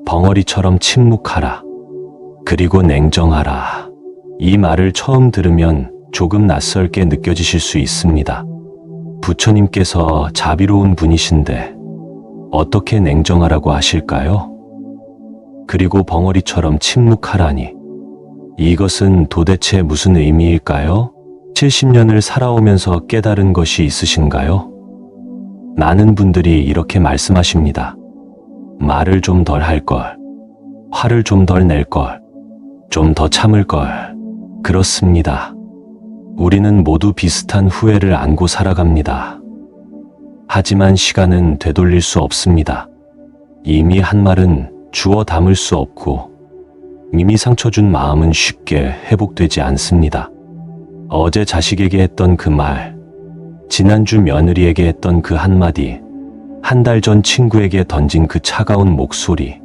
벙어리처럼 침묵하라. 그리고 냉정하라. 이 말을 처음 들으면 조금 낯설게 느껴지실 수 있습니다. 부처님께서 자비로운 분이신데 어떻게 냉정하라고 하실까요? 그리고 벙어리처럼 침묵하라니. 이것은 도대체 무슨 의미일까요? 70년을 살아오면서 깨달은 것이 있으신가요? 많은 분들이 이렇게 말씀하십니다. 말을 좀 덜 할 걸, 화를 좀 덜 낼 걸, 좀 더 참을 걸. 그렇습니다. 우리는 모두 비슷한 후회를 안고 살아갑니다. 하지만 시간은 되돌릴 수 없습니다. 이미 한 말은 주워 담을 수 없고 이미 상처 준 마음은 쉽게 회복되지 않습니다. 어제 자식에게 했던 그 말, 지난주 며느리에게 했던 그 한마디, 한 달 전 친구에게 던진 그 차가운 목소리,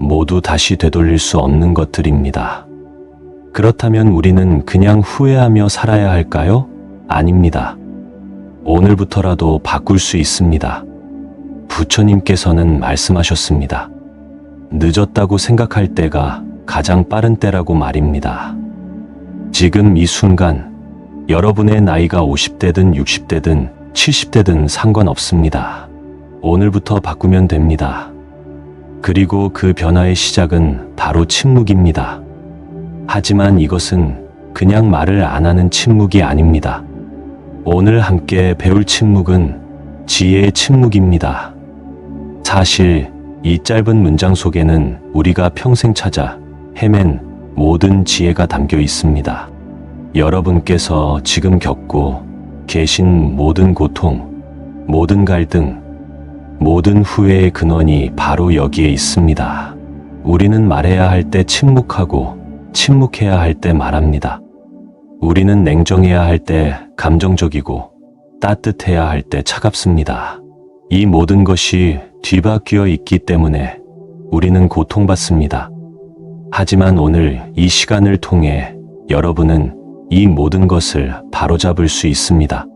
모두 다시 되돌릴 수 없는 것들입니다. 그렇다면 우리는 그냥 후회하며 살아야 할까요? 아닙니다. 오늘부터라도 바꿀 수 있습니다. 부처님께서는 말씀하셨습니다. 늦었다고 생각할 때가 가장 빠른 때라고 말입니다. 지금 이 순간 여러분의 나이가 50대든 60대든 70대든 상관없습니다. 오늘부터 바꾸면 됩니다. 그리고 그 변화의 시작은 바로 침묵입니다. 하지만 이것은 그냥 말을 안 하는 침묵이 아닙니다. 오늘 함께 배울 침묵은 지혜의 침묵입니다. 사실 이 짧은 문장 속에는 우리가 평생 찾아 헤맨 모든 지혜가 담겨 있습니다. 여러분께서 지금 겪고 계신 모든 고통, 모든 갈등, 모든 후회의 근원이 바로 여기에 있습니다. 우리는 말해야 할 때 침묵하고 침묵해야 할 때 말합니다. 우리는 냉정해야 할 때 감정적이고 따뜻해야 할 때 차갑습니다. 이 모든 것이 뒤바뀌어 있기 때문에 우리는 고통받습니다. 하지만 오늘 이 시간을 통해 여러분은 이 모든 것을 바로잡을 수 있습니다.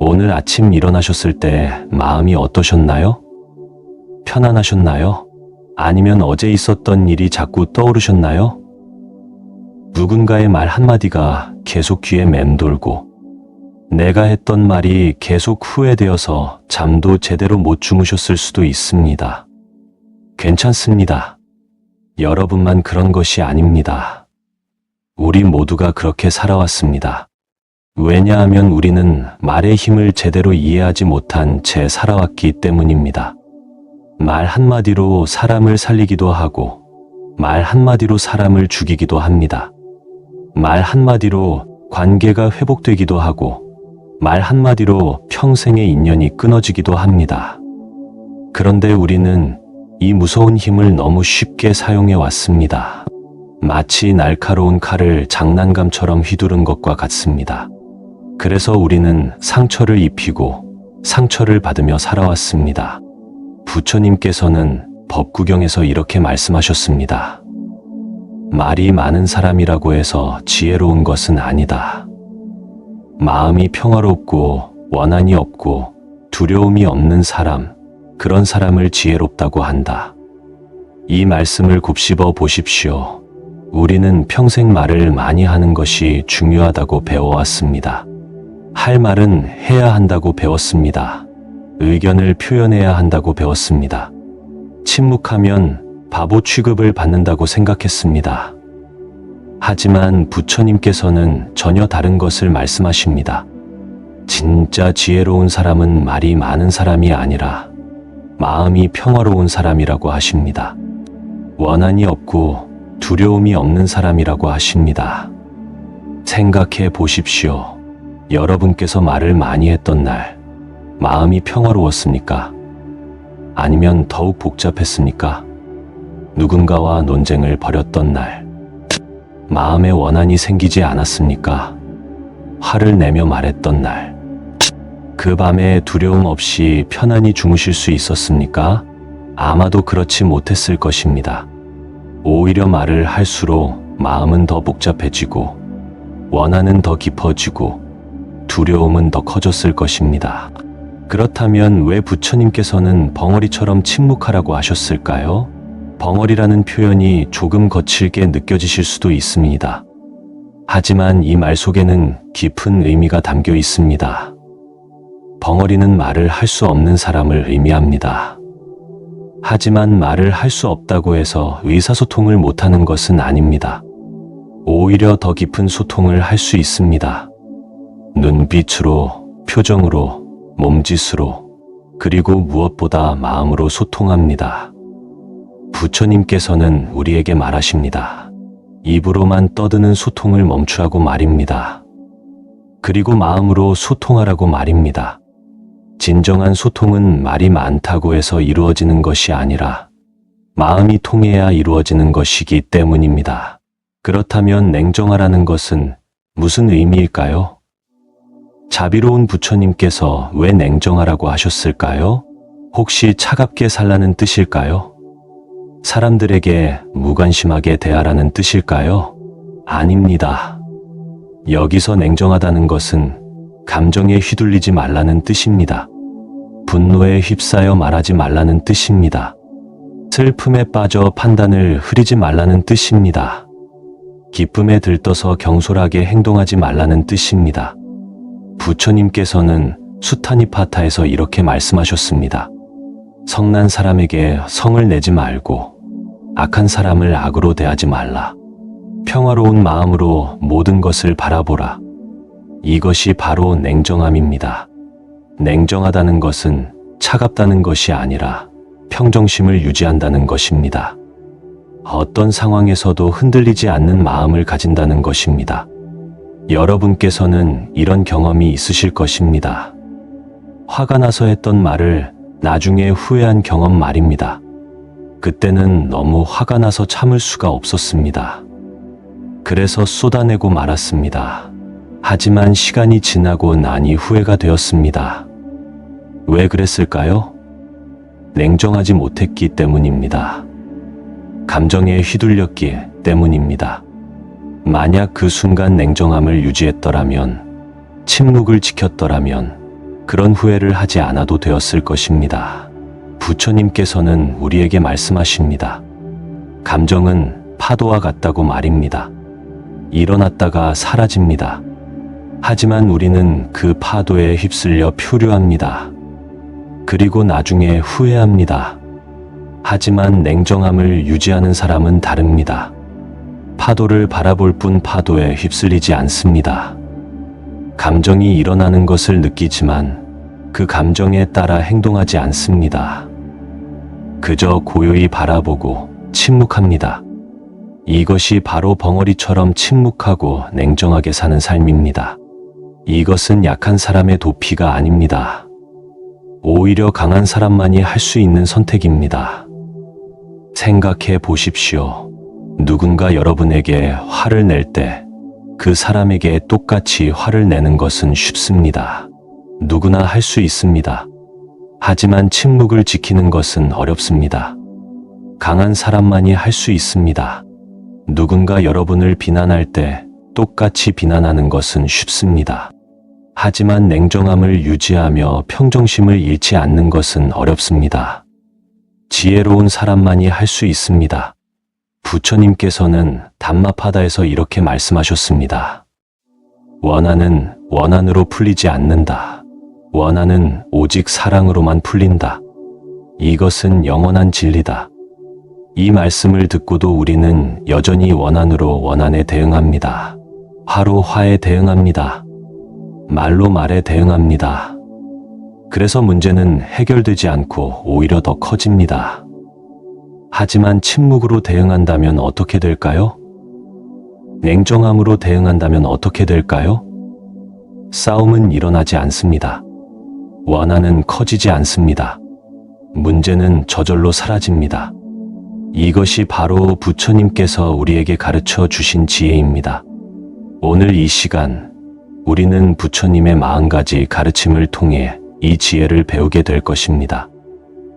오늘 아침 일어나셨을 때 마음이 어떠셨나요? 편안하셨나요? 아니면 어제 있었던 일이 자꾸 떠오르셨나요? 누군가의 말 한마디가 계속 귀에 맴돌고 내가 했던 말이 계속 후회되어서 잠도 제대로 못 주무셨을 수도 있습니다. 괜찮습니다. 여러분만 그런 것이 아닙니다. 우리 모두가 그렇게 살아왔습니다. 왜냐하면 우리는 말의 힘을 제대로 이해하지 못한 채 살아왔기 때문입니다. 말 한마디로 사람을 살리기도 하고 말 한마디로 사람을 죽이기도 합니다. 말 한마디로 관계가 회복되기도 하고 말 한마디로 평생의 인연이 끊어지기도 합니다. 그런데 우리는 이 무서운 힘을 너무 쉽게 사용해 왔습니다. 마치 날카로운 칼을 장난감처럼 휘두른 것과 같습니다. 그래서 우리는 상처를 입히고 상처를 받으며 살아왔습니다. 부처님께서는 법구경에서 이렇게 말씀하셨습니다. 말이 많은 사람이라고 해서 지혜로운 것은 아니다. 마음이 평화롭고 원한이 없고 두려움이 없는 사람, 그런 사람을 지혜롭다고 한다. 이 말씀을 곱씹어 보십시오. 우리는 평생 말을 많이 하는 것이 중요하다고 배워왔습니다. 할 말은 해야 한다고 배웠습니다. 의견을 표현해야 한다고 배웠습니다. 침묵하면 바보 취급을 받는다고 생각했습니다. 하지만 부처님께서는 전혀 다른 것을 말씀하십니다. 진짜 지혜로운 사람은 말이 많은 사람이 아니라 마음이 평화로운 사람이라고 하십니다. 원한이 없고 두려움이 없는 사람이라고 하십니다. 생각해 보십시오. 여러분께서 말을 많이 했던 날, 마음이 평화로웠습니까? 아니면 더욱 복잡했습니까? 누군가와 논쟁을 벌였던 날, 마음에 원한이 생기지 않았습니까? 화를 내며 말했던 날, 그 밤에 두려움 없이 편안히 주무실 수 있었습니까? 아마도 그렇지 못했을 것입니다. 오히려 말을 할수록 마음은 더 복잡해지고 원한은 더 깊어지고 두려움은 더 커졌을 것입니다. 그렇다면 왜 부처님께서는 벙어리처럼 침묵하라고 하셨을까요? 벙어리라는 표현이 조금 거칠게 느껴지실 수도 있습니다. 하지만 이 말 속에는 깊은 의미가 담겨 있습니다. 벙어리는 말을 할 수 없는 사람을 의미합니다. 하지만 말을 할 수 없다고 해서 의사소통을 못하는 것은 아닙니다. 오히려 더 깊은 소통을 할 수 있습니다. 눈빛으로, 표정으로, 몸짓으로, 그리고 무엇보다 마음으로 소통합니다. 부처님께서는 우리에게 말하십니다. 입으로만 떠드는 소통을 멈추라고 말입니다. 그리고 마음으로 소통하라고 말입니다. 진정한 소통은 말이 많다고 해서 이루어지는 것이 아니라 마음이 통해야 이루어지는 것이기 때문입니다. 그렇다면 냉정하라는 것은 무슨 의미일까요? 자비로운 부처님께서 왜 냉정하라고 하셨을까요? 혹시 차갑게 살라는 뜻일까요? 사람들에게 무관심하게 대하라는 뜻일까요? 아닙니다. 여기서 냉정하다는 것은 감정에 휘둘리지 말라는 뜻입니다. 분노에 휩싸여 말하지 말라는 뜻입니다. 슬픔에 빠져 판단을 흐리지 말라는 뜻입니다. 기쁨에 들떠서 경솔하게 행동하지 말라는 뜻입니다. 부처님께서는 수타니파타에서 이렇게 말씀하셨습니다. 성난 사람에게 성을 내지 말고 악한 사람을 악으로 대하지 말라. 평화로운 마음으로 모든 것을 바라보라. 이것이 바로 냉정함입니다. 냉정하다는 것은 차갑다는 것이 아니라 평정심을 유지한다는 것입니다. 어떤 상황에서도 흔들리지 않는 마음을 가진다는 것입니다. 여러분께서는 이런 경험이 있으실 것입니다. 화가 나서 했던 말을 나중에 후회한 경험 말입니다. 그때는 너무 화가 나서 참을 수가 없었습니다. 그래서 쏟아내고 말았습니다. 하지만 시간이 지나고 나니 후회가 되었습니다. 왜 그랬을까요? 냉정하지 못했기 때문입니다. 감정에 휘둘렸기 때문입니다. 만약 그 순간 냉정함을 유지했더라면, 침묵을 지켰더라면 그런 후회를 하지 않아도 되었을 것입니다. 부처님께서는 우리에게 말씀하십니다. 감정은 파도와 같다고 말입니다. 일어났다가 사라집니다. 하지만 우리는 그 파도에 휩쓸려 표류합니다. 그리고 나중에 후회합니다. 하지만 냉정함을 유지하는 사람은 다릅니다. 파도를 바라볼 뿐 파도에 휩쓸리지 않습니다. 감정이 일어나는 것을 느끼지만 그 감정에 따라 행동하지 않습니다. 그저 고요히 바라보고 침묵합니다. 이것이 바로 벙어리처럼 침묵하고 냉정하게 사는 삶입니다. 이것은 약한 사람의 도피가 아닙니다. 오히려 강한 사람만이 할 수 있는 선택입니다. 생각해 보십시오. 누군가 여러분에게 화를 낼 때 그 사람에게 똑같이 화를 내는 것은 쉽습니다. 누구나 할 수 있습니다. 하지만 침묵을 지키는 것은 어렵습니다. 강한 사람만이 할 수 있습니다. 누군가 여러분을 비난할 때 똑같이 비난하는 것은 쉽습니다. 하지만 냉정함을 유지하며 평정심을 잃지 않는 것은 어렵습니다. 지혜로운 사람만이 할 수 있습니다. 부처님께서는 담마파다에서 이렇게 말씀하셨습니다. 원한은 원한으로 풀리지 않는다. 원한은 오직 사랑으로만 풀린다. 이것은 영원한 진리다. 이 말씀을 듣고도 우리는 여전히 원한으로 원한에 대응합니다. 화로 화에 대응합니다. 말로 말에 대응합니다. 그래서 문제는 해결되지 않고 오히려 더 커집니다. 하지만 침묵으로 대응한다면 어떻게 될까요? 냉정함으로 대응한다면 어떻게 될까요? 싸움은 일어나지 않습니다. 원한은 커지지 않습니다. 문제는 저절로 사라집니다. 이것이 바로 부처님께서 우리에게 가르쳐 주신 지혜입니다. 오늘 이 시간, 우리는 부처님의 40가지 가르침을 통해 이 지혜를 배우게 될 것입니다.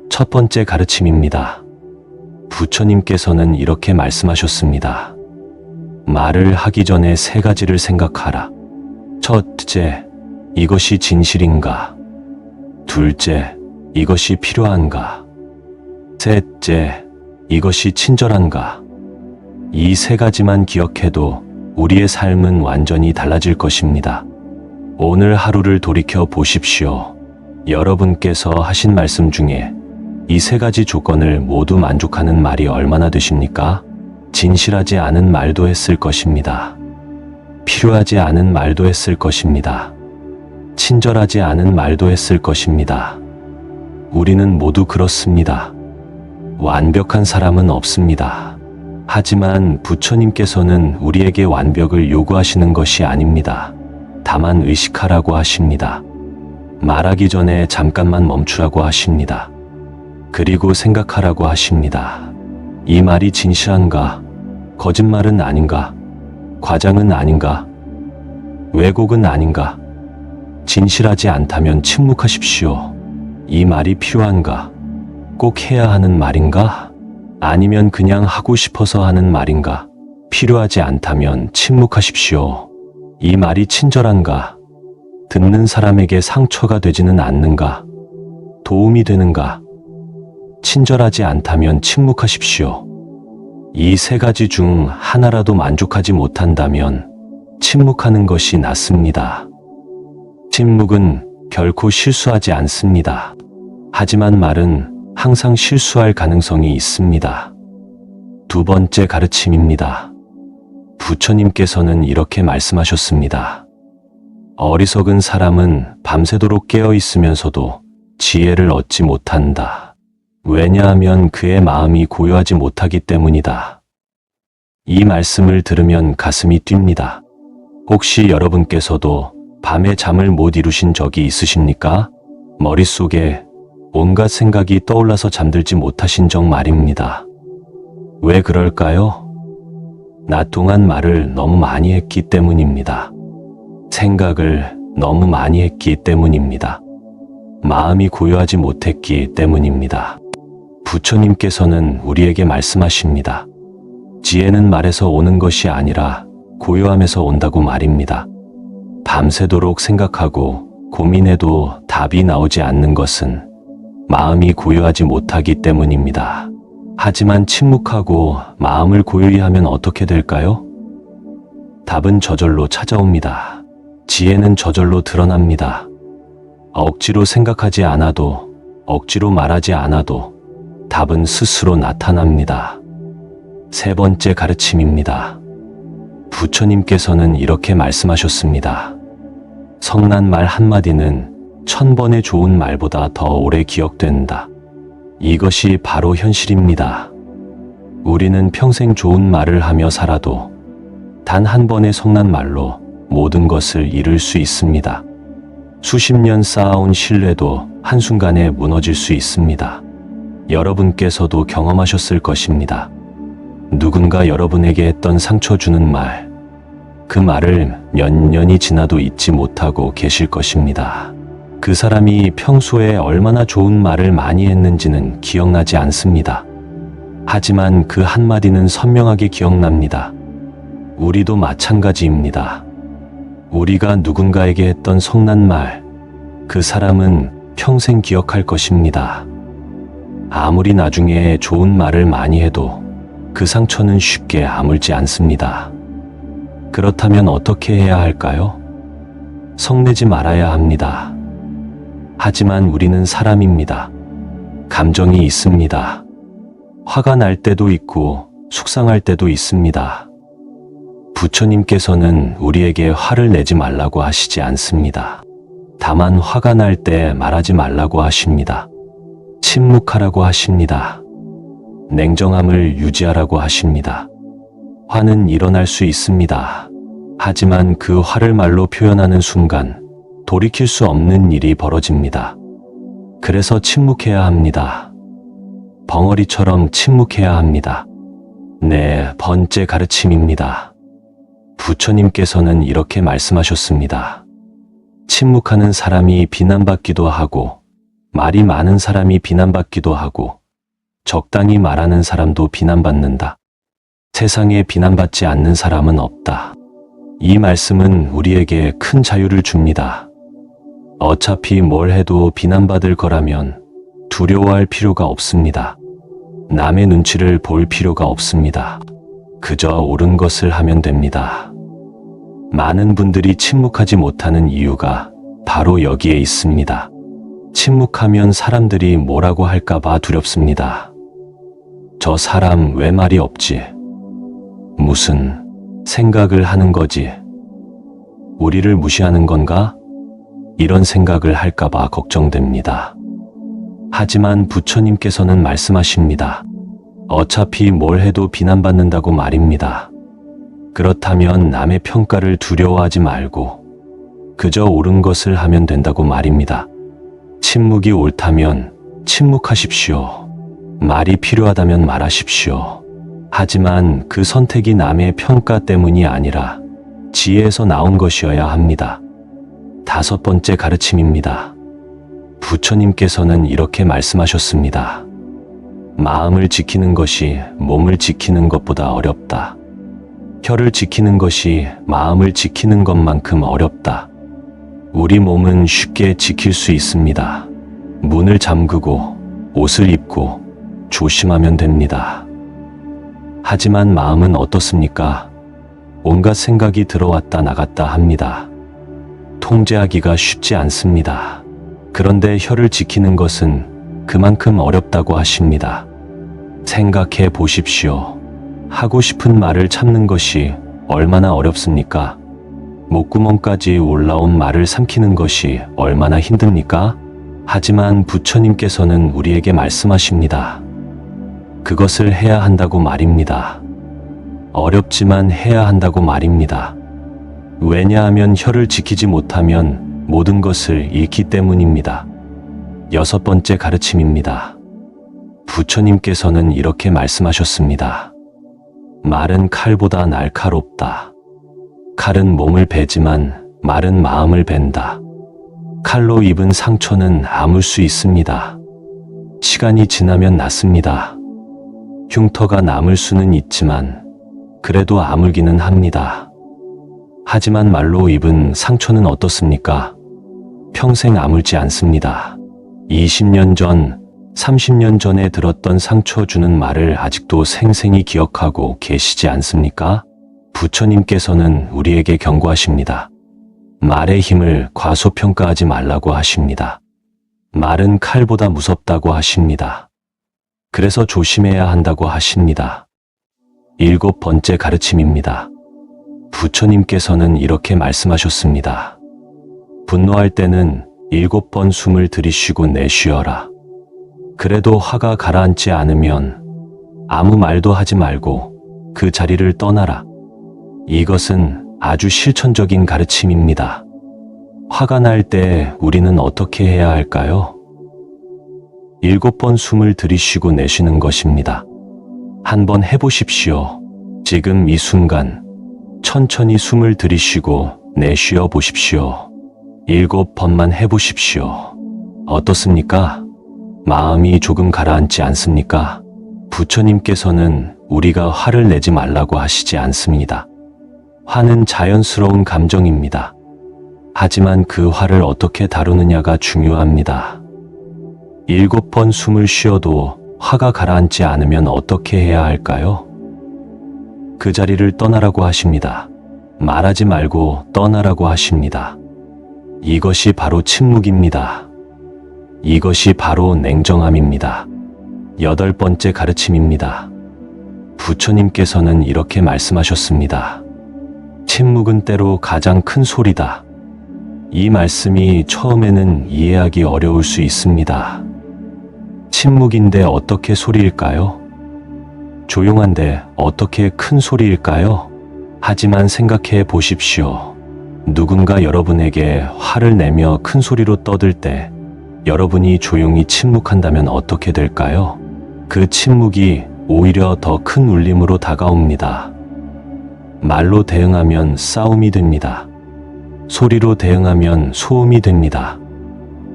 첫 번째 가르침입니다. 부처님께서는 이렇게 말씀하셨습니다. 말을 하기 전에 3가지를 생각하라. 첫째, 이것이 진실인가? 둘째, 이것이 필요한가? 셋째, 이것이 친절한가? 이 세 가지만 기억해도 우리의 삶은 완전히 달라질 것입니다. 오늘 하루를 돌이켜 보십시오. 여러분께서 하신 말씀 중에 이 세 가지 조건을 모두 만족하는 말이 얼마나 되십니까? 진실하지 않은 말도 했을 것입니다. 필요하지 않은 말도 했을 것입니다. 친절하지 않은 말도 했을 것입니다. 우리는 모두 그렇습니다. 완벽한 사람은 없습니다. 하지만 부처님께서는 우리에게 완벽을 요구하시는 것이 아닙니다. 다만 의식하라고 하십니다. 말하기 전에 잠깐만 멈추라고 하십니다. 그리고 생각하라고 하십니다. 이 말이 진실한가? 거짓말은 아닌가? 과장은 아닌가? 왜곡은 아닌가? 진실하지 않다면 침묵하십시오. 이 말이 필요한가? 꼭 해야 하는 말인가? 아니면 그냥 하고 싶어서 하는 말인가? 필요하지 않다면 침묵하십시오. 이 말이 친절한가? 듣는 사람에게 상처가 되지는 않는가? 도움이 되는가? 친절하지 않다면 침묵하십시오. 이 세 가지 중 하나라도 만족하지 못한다면 침묵하는 것이 낫습니다. 침묵은 결코 실수하지 않습니다. 하지만 말은 항상 실수할 가능성이 있습니다. 두 번째 가르침입니다. 부처님께서는 이렇게 말씀하셨습니다. 어리석은 사람은 밤새도록 깨어 있으면서도 지혜를 얻지 못한다. 왜냐하면 그의 마음이 고요하지 못하기 때문이다. 이 말씀을 들으면 가슴이 뜁니다. 혹시 여러분께서도 밤에 잠을 못 이루신 적이 있으십니까? 머릿속에 온갖 생각이 떠올라서 잠들지 못하신 적 말입니다. 왜 그럴까요? 낮 동안 말을 너무 많이 했기 때문입니다. 생각을 너무 많이 했기 때문입니다. 마음이 고요하지 못했기 때문입니다. 부처님께서는 우리에게 말씀하십니다. 지혜는 말에서 오는 것이 아니라 고요함에서 온다고 말입니다. 밤새도록 생각하고 고민해도 답이 나오지 않는 것은 마음이 고요하지 못하기 때문입니다. 하지만 침묵하고 마음을 고요히 하면 어떻게 될까요? 답은 저절로 찾아옵니다. 지혜는 저절로 드러납니다. 억지로 생각하지 않아도, 억지로 말하지 않아도 답은 스스로 나타납니다. 세 번째 가르침입니다. 부처님께서는 이렇게 말씀하셨습니다. 성난 말 한마디는 1000번의 좋은 말보다 더 오래 기억된다. 이것이 바로 현실입니다. 우리는 평생 좋은 말을 하며 살아도 단 한 번의 성난 말로 모든 것을 잃을 수 있습니다. 수십 년 쌓아온 신뢰도 한순간에 무너질 수 있습니다. 여러분께서도 경험하셨을 것입니다. 누군가 여러분에게 했던 상처 주는 말, 그 말을 몇 년이 지나도 잊지 못하고 계실 것입니다. 그 사람이 평소에 얼마나 좋은 말을 많이 했는지는 기억나지 않습니다. 하지만 그 한마디는 선명하게 기억납니다. 우리도 마찬가지입니다. 우리가 누군가에게 했던 성난 말, 그 사람은 평생 기억할 것입니다. 아무리 나중에 좋은 말을 많이 해도 그 상처는 쉽게 아물지 않습니다. 그렇다면 어떻게 해야 할까요? 성내지 말아야 합니다. 하지만 우리는 사람입니다. 감정이 있습니다. 화가 날 때도 있고 속상할 때도 있습니다. 부처님께서는 우리에게 화를 내지 말라고 하시지 않습니다. 다만 화가 날 때 말하지 말라고 하십니다. 침묵하라고 하십니다. 냉정함을 유지하라고 하십니다. 화는 일어날 수 있습니다. 하지만 그 화를 말로 표현하는 순간 돌이킬 수 없는 일이 벌어집니다. 그래서 침묵해야 합니다. 벙어리처럼 침묵해야 합니다. 네 번째 가르침입니다. 부처님께서는 이렇게 말씀하셨습니다. 침묵하는 사람이 비난받기도 하고 말이 많은 사람이 비난받기도 하고 적당히 말하는 사람도 비난받는다. 세상에 비난받지 않는 사람은 없다. 이 말씀은 우리에게 큰 자유를 줍니다. 어차피 뭘 해도 비난받을 거라면 두려워할 필요가 없습니다. 남의 눈치를 볼 필요가 없습니다. 그저 옳은 것을 하면 됩니다. 많은 분들이 침묵하지 못하는 이유가 바로 여기에 있습니다. 침묵하면 사람들이 뭐라고 할까봐 두렵습니다. 저 사람 왜 말이 없지? 무슨 생각을 하는 거지? 우리를 무시하는 건가? 이런 생각을 할까봐 걱정됩니다. 하지만 부처님께서는 말씀하십니다. 어차피 뭘 해도 비난받는다고 말입니다. 그렇다면 남의 평가를 두려워하지 말고 그저 옳은 것을 하면 된다고 말입니다. 침묵이 옳다면 침묵하십시오. 말이 필요하다면 말하십시오. 하지만 그 선택이 남의 평가 때문이 아니라 지혜에서 나온 것이어야 합니다. 5번째 가르침입니다. 부처님께서는 이렇게 말씀하셨습니다. 마음을 지키는 것이 몸을 지키는 것보다 어렵다. 혀를 지키는 것이 마음을 지키는 것만큼 어렵다. 우리 몸은 쉽게 지킬 수 있습니다. 문을 잠그고 옷을 입고 조심하면 됩니다. 하지만 마음은 어떻습니까? 온갖 생각이 들어왔다 나갔다 합니다. 통제하기가 쉽지 않습니다. 그런데 혀를 지키는 것은 그만큼 어렵다고 하십니다. 생각해 보십시오. 하고 싶은 말을 참는 것이 얼마나 어렵습니까? 목구멍까지 올라온 말을 삼키는 것이 얼마나 힘듭니까? 하지만 부처님께서는 우리에게 말씀하십니다. 그것을 해야 한다고 말입니다. 어렵지만 해야 한다고 말입니다. 왜냐하면 혀를 지키지 못하면 모든 것을 잃기 때문입니다. 6번째 가르침입니다. 부처님께서는 이렇게 말씀하셨습니다. 말은 칼보다 날카롭다. 칼은 몸을 베지만 말은 마음을 벤다. 칼로 입은 상처는 아물 수 있습니다. 시간이 지나면 낫습니다. 흉터가 남을 수는 있지만 그래도 아물기는 합니다. 하지만 말로 입은 상처는 어떻습니까? 평생 아물지 않습니다. 20년 전, 30년 전에 들었던 상처 주는 말을 아직도 생생히 기억하고 계시지 않습니까? 부처님께서는 우리에게 경고하십니다. 말의 힘을 과소평가하지 말라고 하십니다. 말은 칼보다 무섭다고 하십니다. 그래서 조심해야 한다고 하십니다. 7번째 가르침입니다. 부처님께서는 이렇게 말씀하셨습니다. 분노할 때는 7번 숨을 들이쉬고 내쉬어라. 그래도 화가 가라앉지 않으면 아무 말도 하지 말고 그 자리를 떠나라. 이것은 아주 실천적인 가르침입니다. 화가 날 때 우리는 어떻게 해야 할까요? 7번 숨을 들이쉬고 내쉬는 것입니다. 한번 해보십시오. 지금 이 순간 천천히 숨을 들이쉬고 내쉬어 보십시오. 7번만 해보십시오. 어떻습니까? 마음이 조금 가라앉지 않습니까? 부처님께서는 우리가 화를 내지 말라고 하시지 않습니다. 화는 자연스러운 감정입니다. 하지만 그 화를 어떻게 다루느냐가 중요합니다. 7번 숨을 쉬어도 화가 가라앉지 않으면 어떻게 해야 할까요? 그 자리를 떠나라고 하십니다. 말하지 말고 떠나라고 하십니다. 이것이 바로 침묵입니다. 이것이 바로 냉정함입니다. 8번째 가르침입니다. 부처님께서는 이렇게 말씀하셨습니다. 침묵은 때로 가장 큰 소리다. 이 말씀이 처음에는 이해하기 어려울 수 있습니다. 침묵인데 어떻게 소리일까요? 조용한데 어떻게 큰 소리일까요? 하지만 생각해 보십시오. 누군가 여러분에게 화를 내며 큰 소리로 떠들 때 여러분이 조용히 침묵한다면 어떻게 될까요? 그 침묵이 오히려 더 큰 울림으로 다가옵니다. 말로 대응하면 싸움이 됩니다. 소리로 대응하면 소음이 됩니다.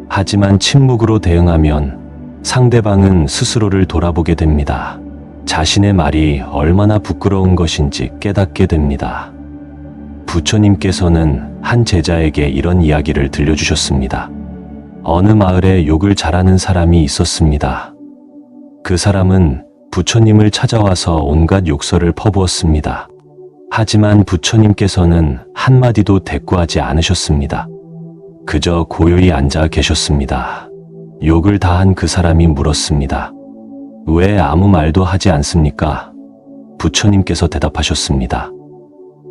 하지만 침묵으로 대응하면 상대방은 스스로를 돌아보게 됩니다. 자신의 말이 얼마나 부끄러운 것인지 깨닫게 됩니다. 부처님께서는 한 제자에게 이런 이야기를 들려주셨습니다. 어느 마을에 욕을 잘하는 사람이 있었습니다. 그 사람은 부처님을 찾아와서 온갖 욕설을 퍼부었습니다. 하지만 부처님께서는 한마디도 대꾸하지 않으셨습니다. 그저 고요히 앉아 계셨습니다. 욕을 다한 그 사람이 물었습니다. 왜 아무 말도 하지 않습니까? 부처님께서 대답하셨습니다.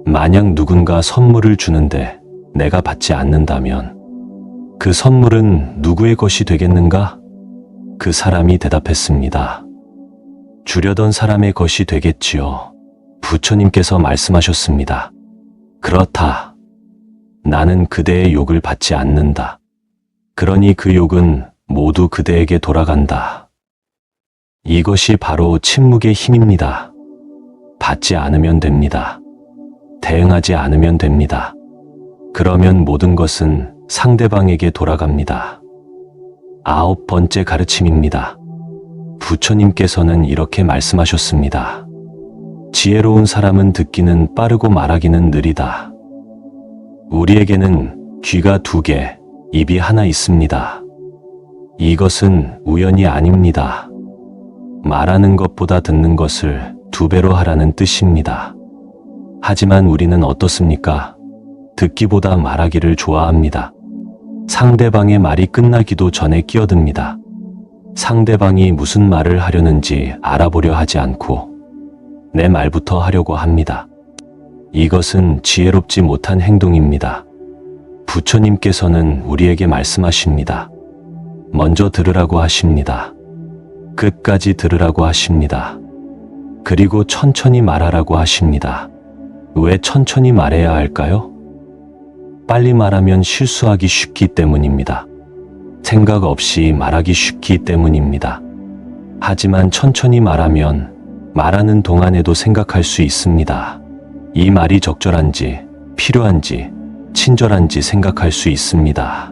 만약 누군가 선물을 주는데 내가 받지 않는다면 그 선물은 누구의 것이 되겠는가? 그 사람이 대답했습니다. 주려던 사람의 것이 되겠지요. 부처님께서 말씀하셨습니다. 그렇다. 나는 그대의 욕을 받지 않는다. 그러니 그 욕은 모두 그대에게 돌아간다. 이것이 바로 침묵의 힘입니다. 받지 않으면 됩니다. 대응하지 않으면 됩니다. 그러면 모든 것은 상대방에게 돌아갑니다. 9번째 가르침입니다. 부처님께서는 이렇게 말씀하셨습니다. 지혜로운 사람은 듣기는 빠르고 말하기는 느리다. 우리에게는 귀가 2개, 입이 하나 있습니다. 이것은 우연이 아닙니다. 말하는 것보다 듣는 것을 2배로 하라는 뜻입니다. 하지만 우리는 어떻습니까? 듣기보다 말하기를 좋아합니다. 상대방의 말이 끝나기도 전에 끼어듭니다. 상대방이 무슨 말을 하려는지 알아보려 하지 않고 내 말부터 하려고 합니다. 이것은 지혜롭지 못한 행동입니다. 부처님께서는 우리에게 말씀하십니다. 먼저 들으라고 하십니다. 끝까지 들으라고 하십니다. 그리고 천천히 말하라고 하십니다. 왜 천천히 말해야 할까요? 빨리 말하면 실수하기 쉽기 때문입니다. 생각 없이 말하기 쉽기 때문입니다. 하지만 천천히 말하면 말하는 동안에도 생각할 수 있습니다. 이 말이 적절한지, 필요한지, 친절한지 생각할 수 있습니다.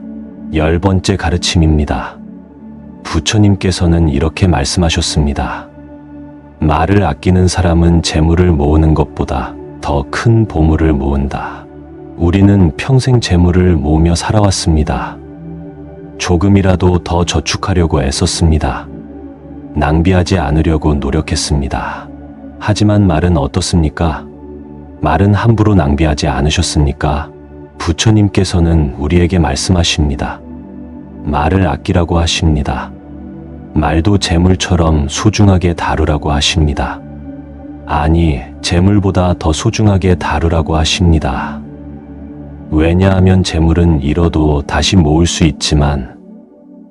10번째 가르침입니다. 부처님께서는 이렇게 말씀하셨습니다. 말을 아끼는 사람은 재물을 모으는 것보다 더 큰 보물을 모은다. 우리는 평생 재물을 모으며 살아왔습니다. 조금이라도 더 저축하려고 애썼습니다. 낭비하지 않으려고 노력했습니다. 하지만 말은 어떻습니까? 말은 함부로 낭비하지 않으셨습니까? 부처님께서는 우리에게 말씀하십니다. 말을 아끼라고 하십니다. 말도 재물처럼 소중하게 다루라고 하십니다. 아니, 재물보다 더 소중하게 다루라고 하십니다. 왜냐하면 재물은 잃어도 다시 모을 수 있지만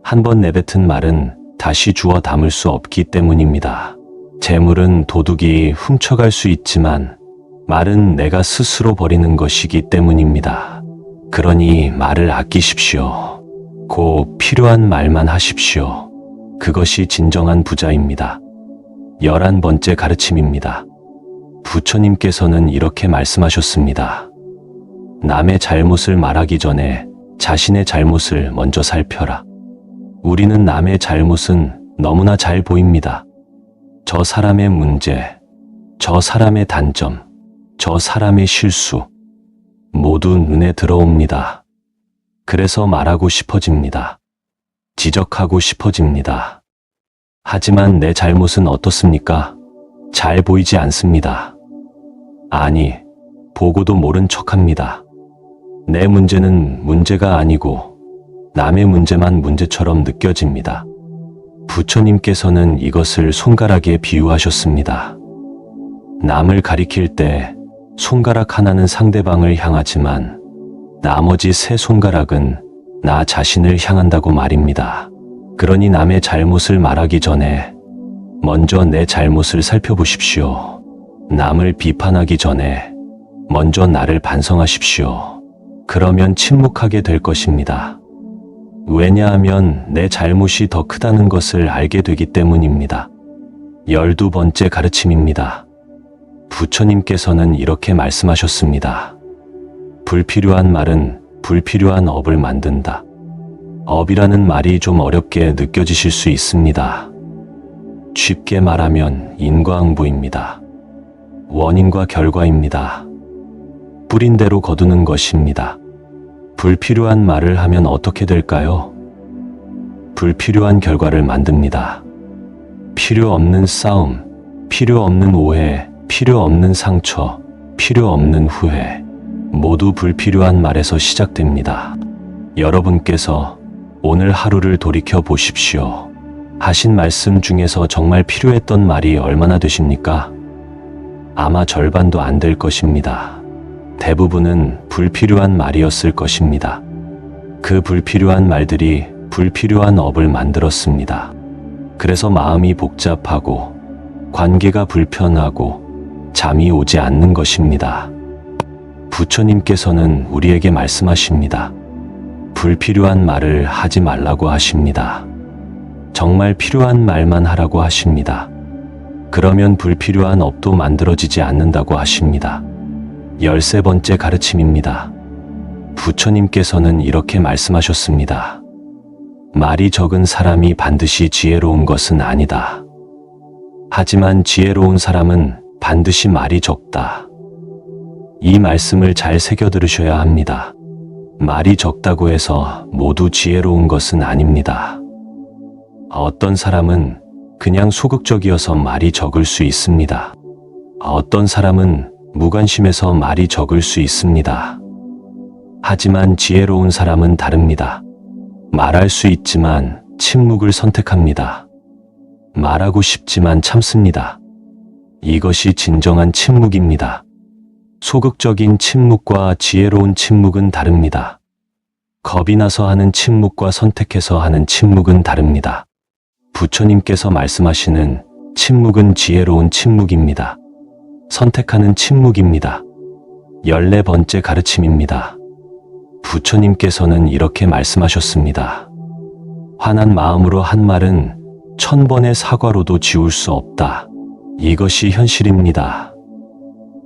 한 번 내뱉은 말은 다시 주워 담을 수 없기 때문입니다. 재물은 도둑이 훔쳐갈 수 있지만 말은 내가 스스로 버리는 것이기 때문입니다. 그러니 말을 아끼십시오. 꼭 필요한 말만 하십시오. 그것이 진정한 부자입니다. 11번째 가르침입니다. 부처님께서는 이렇게 말씀하셨습니다. 남의 잘못을 말하기 전에 자신의 잘못을 먼저 살펴라. 우리는 남의 잘못은 너무나 잘 보입니다. 저 사람의 문제, 저 사람의 단점, 저 사람의 실수, 모두 눈에 들어옵니다. 그래서 말하고 싶어집니다. 지적하고 싶어집니다. 하지만 내 잘못은 어떻습니까? 잘 보이지 않습니다. 아니, 보고도 모른 척합니다. 내 문제는 문제가 아니고 남의 문제만 문제처럼 느껴집니다. 부처님께서는 이것을 손가락에 비유하셨습니다. 남을 가리킬 때 손가락 하나는 상대방을 향하지만 나머지 3손가락은 나 자신을 향한다고 말입니다. 그러니 남의 잘못을 말하기 전에 먼저 내 잘못을 살펴보십시오. 남을 비판하기 전에 먼저 나를 반성하십시오. 그러면 침묵하게 될 것입니다. 왜냐하면 내 잘못이 더 크다는 것을 알게 되기 때문입니다. 12번째 가르침입니다. 부처님께서는 이렇게 말씀하셨습니다. 불필요한 말은 불필요한 업을 만든다. 업이라는 말이 좀 어렵게 느껴지실 수 있습니다. 쉽게 말하면 인과응보입니다. 원인과 결과입니다. 뿌린 대로 거두는 것입니다. 불필요한 말을 하면 어떻게 될까요? 불필요한 결과를 만듭니다. 필요 없는 싸움, 필요 없는 오해, 필요 없는 상처, 필요 없는 후회, 모두 불필요한 말에서 시작됩니다. 여러분께서 오늘 하루를 돌이켜 보십시오. 하신 말씀 중에서 정말 필요했던 말이 얼마나 되십니까? 아마 절반도 안 될 것입니다. 대부분은 불필요한 말이었을 것입니다. 그 불필요한 말들이 불필요한 업을 만들었습니다. 그래서 마음이 복잡하고 관계가 불편하고 잠이 오지 않는 것입니다. 부처님께서는 우리에게 말씀하십니다. 불필요한 말을 하지 말라고 하십니다. 정말 필요한 말만 하라고 하십니다. 그러면 불필요한 업도 만들어지지 않는다고 하십니다. 13번째 가르침입니다. 부처님께서는 이렇게 말씀하셨습니다. 말이 적은 사람이 반드시 지혜로운 것은 아니다. 하지만 지혜로운 사람은 반드시 말이 적다. 이 말씀을 잘 새겨 들으셔야 합니다. 말이 적다고 해서 모두 지혜로운 것은 아닙니다. 어떤 사람은 그냥 소극적이어서 말이 적을 수 있습니다. 어떤 사람은 무관심해서 말이 적을 수 있습니다. 하지만 지혜로운 사람은 다릅니다. 말할 수 있지만 침묵을 선택합니다. 말하고 싶지만 참습니다. 이것이 진정한 침묵입니다. 소극적인 침묵과 지혜로운 침묵은 다릅니다. 겁이 나서 하는 침묵과 선택해서 하는 침묵은 다릅니다. 부처님께서 말씀하시는 침묵은 지혜로운 침묵입니다. 선택하는 침묵입니다. 14번째 가르침입니다. 부처님께서는 이렇게 말씀하셨습니다. 화난 마음으로 한 말은 1000번의 사과로도 지울 수 없다. 이것이 현실입니다.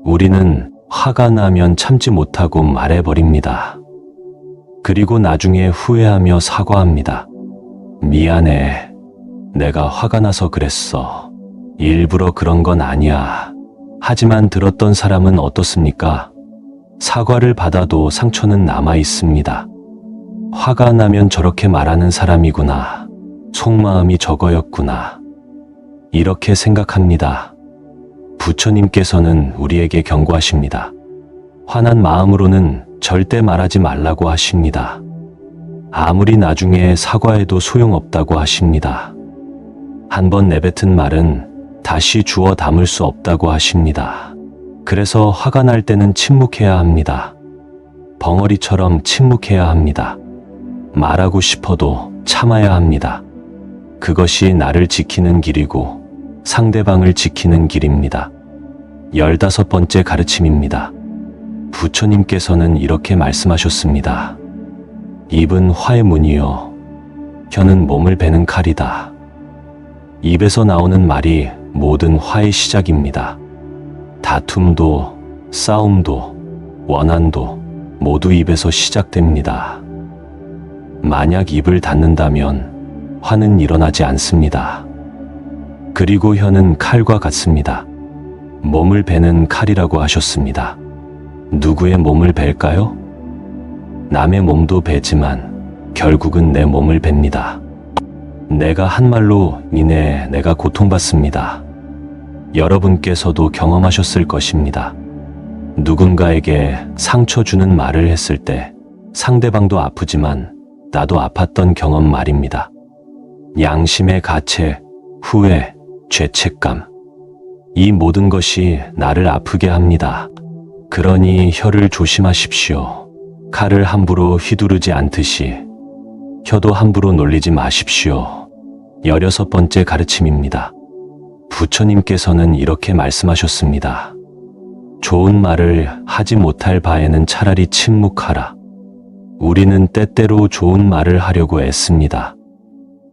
우리는 화가 나면 참지 못하고 말해버립니다. 그리고 나중에 후회하며 사과합니다. 미안해. 내가 화가 나서 그랬어. 일부러 그런 건 아니야. 하지만 들었던 사람은 어떻습니까? 사과를 받아도 상처는 남아 있습니다. 화가 나면 저렇게 말하는 사람이구나. 속마음이 저거였구나. 이렇게 생각합니다. 부처님께서는 우리에게 경고하십니다. 화난 마음으로는 절대 말하지 말라고 하십니다. 아무리 나중에 사과해도 소용없다고 하십니다. 한번 내뱉은 말은 다시 주워 담을 수 없다고 하십니다. 그래서 화가 날 때는 침묵해야 합니다. 벙어리처럼 침묵해야 합니다. 말하고 싶어도 참아야 합니다. 그것이 나를 지키는 길이고 상대방을 지키는 길입니다. 15번째 가르침입니다. 부처님께서는 이렇게 말씀하셨습니다. 입은 화의 문이요. 혀는 몸을 베는 칼이다. 입에서 나오는 말이 모든 화의 시작입니다. 다툼도, 싸움도, 원한도 모두 입에서 시작됩니다. 만약 입을 닫는다면 화는 일어나지 않습니다. 그리고 혀는 칼과 같습니다. 몸을 베는 칼이라고 하셨습니다. 누구의 몸을 벨까요? 남의 몸도 베지만 결국은 내 몸을 뱁니다. 내가 한 말로 인해 내가 고통받습니다. 여러분께서도 경험하셨을 것입니다. 누군가에게 상처 주는 말을 했을 때 상대방도 아프지만 나도 아팠던 경험 말입니다. 양심의 가책, 후회, 죄책감. 이 모든 것이 나를 아프게 합니다. 그러니 혀를 조심하십시오. 칼을 함부로 휘두르지 않듯이 혀도 함부로 놀리지 마십시오. 16번째 가르침입니다. 부처님께서는 이렇게 말씀하셨습니다. 좋은 말을 하지 못할 바에는 차라리 침묵하라. 우리는 때때로 좋은 말을 하려고 애씁니다.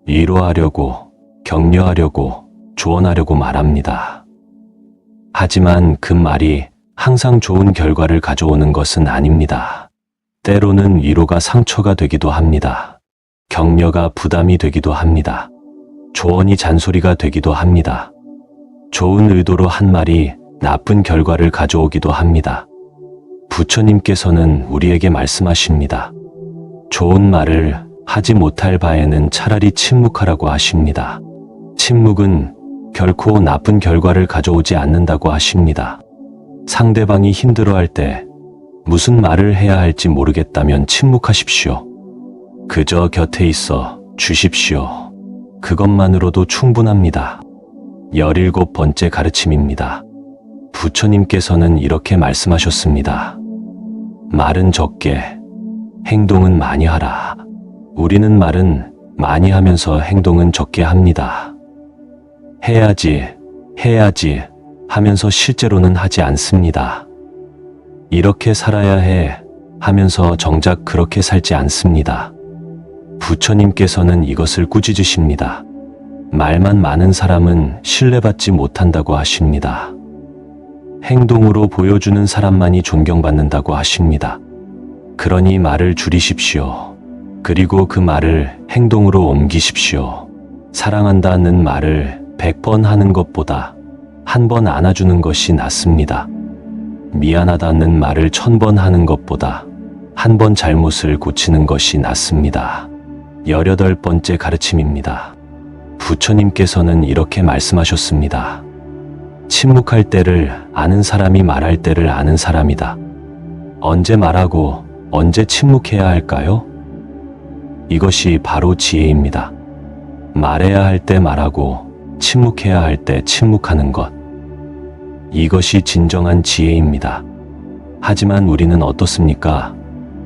위로하려고, 격려하려고, 조언하려고 말합니다. 하지만 그 말이 항상 좋은 결과를 가져오는 것은 아닙니다. 때로는 위로가 상처가 되기도 합니다. 격려가 부담이 되기도 합니다. 조언이 잔소리가 되기도 합니다. 좋은 의도로 한 말이 나쁜 결과를 가져오기도 합니다. 부처님께서는 우리에게 말씀하십니다. 좋은 말을 하지 못할 바에는 차라리 침묵하라고 하십니다. 침묵은 결코 나쁜 결과를 가져오지 않는다고 하십니다. 상대방이 힘들어할 때 무슨 말을 해야 할지 모르겠다면 침묵하십시오. 그저 곁에 있어 주십시오. 그것만으로도 충분합니다. 17번째 가르침입니다. 부처님께서는 이렇게 말씀하셨습니다. 말은 적게, 행동은 많이 하라. 우리는 말은 많이 하면서 행동은 적게 합니다. 해야지 하면서 실제로는 하지 않습니다. 이렇게 살아야 해 하면서 정작 그렇게 살지 않습니다. 부처님께서는 이것을 꾸짖으십니다. 말만 많은 사람은 신뢰받지 못한다고 하십니다. 행동으로 보여주는 사람만이 존경받는다고 하십니다. 그러니 말을 줄이십시오. 그리고 그 말을 행동으로 옮기십시오. 사랑한다는 말을 100번 하는 것보다 한 번 안아주는 것이 낫습니다. 미안하다는 말을 1000번 하는 것보다 한 번 잘못을 고치는 것이 낫습니다. 18번째 가르침입니다. 부처님께서는 이렇게 말씀하셨습니다. 침묵할 때를 아는 사람이 말할 때를 아는 사람이다. 언제 말하고 언제 침묵해야 할까요? 이것이 바로 지혜입니다. 말해야 할 때 말하고 침묵해야 할 때 침묵하는 것. 이것이 진정한 지혜입니다. 하지만 우리는 어떻습니까?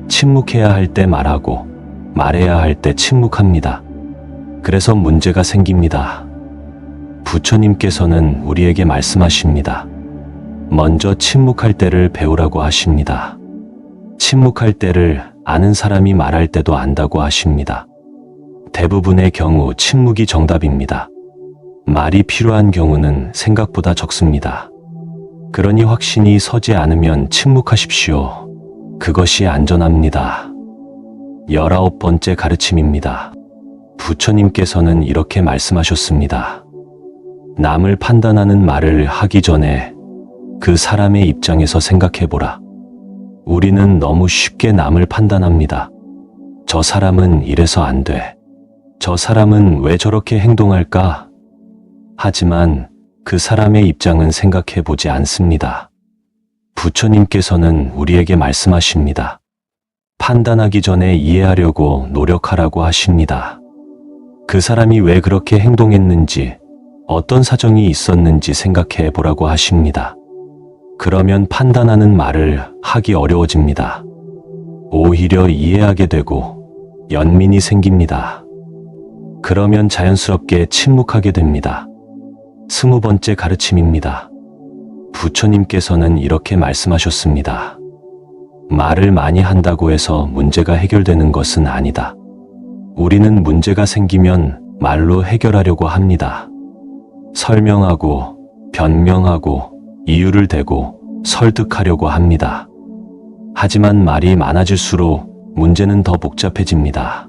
침묵해야 할 때 말하고 말해야 할 때 침묵합니다. 그래서 문제가 생깁니다. 부처님께서는 우리에게 말씀하십니다. 먼저 침묵할 때를 배우라고 하십니다. 침묵할 때를 아는 사람이 말할 때도 안다고 하십니다. 대부분의 경우 침묵이 정답입니다. 말이 필요한 경우는 생각보다 적습니다. 그러니 확신이 서지 않으면 침묵하십시오. 그것이 안전합니다. 19번째 가르침입니다. 부처님께서는 이렇게 말씀하셨습니다. 남을 판단하는 말을 하기 전에 그 사람의 입장에서 생각해보라. 우리는 너무 쉽게 남을 판단합니다. 저 사람은 이래서 안 돼. 저 사람은 왜 저렇게 행동할까? 하지만 그 사람의 입장은 생각해보지 않습니다. 부처님께서는 우리에게 말씀하십니다. 판단하기 전에 이해하려고 노력하라고 하십니다. 그 사람이 왜 그렇게 행동했는지, 어떤 사정이 있었는지 생각해 보라고 하십니다. 그러면 판단하는 말을 하기 어려워집니다. 오히려 이해하게 되고 연민이 생깁니다. 그러면 자연스럽게 침묵하게 됩니다. 20번째 가르침입니다. 부처님께서는 이렇게 말씀하셨습니다. 말을 많이 한다고 해서 문제가 해결되는 것은 아니다. 우리는 문제가 생기면 말로 해결하려고 합니다. 설명하고 변명하고 이유를 대고 설득하려고 합니다. 하지만 말이 많아질수록 문제는 더 복잡해집니다.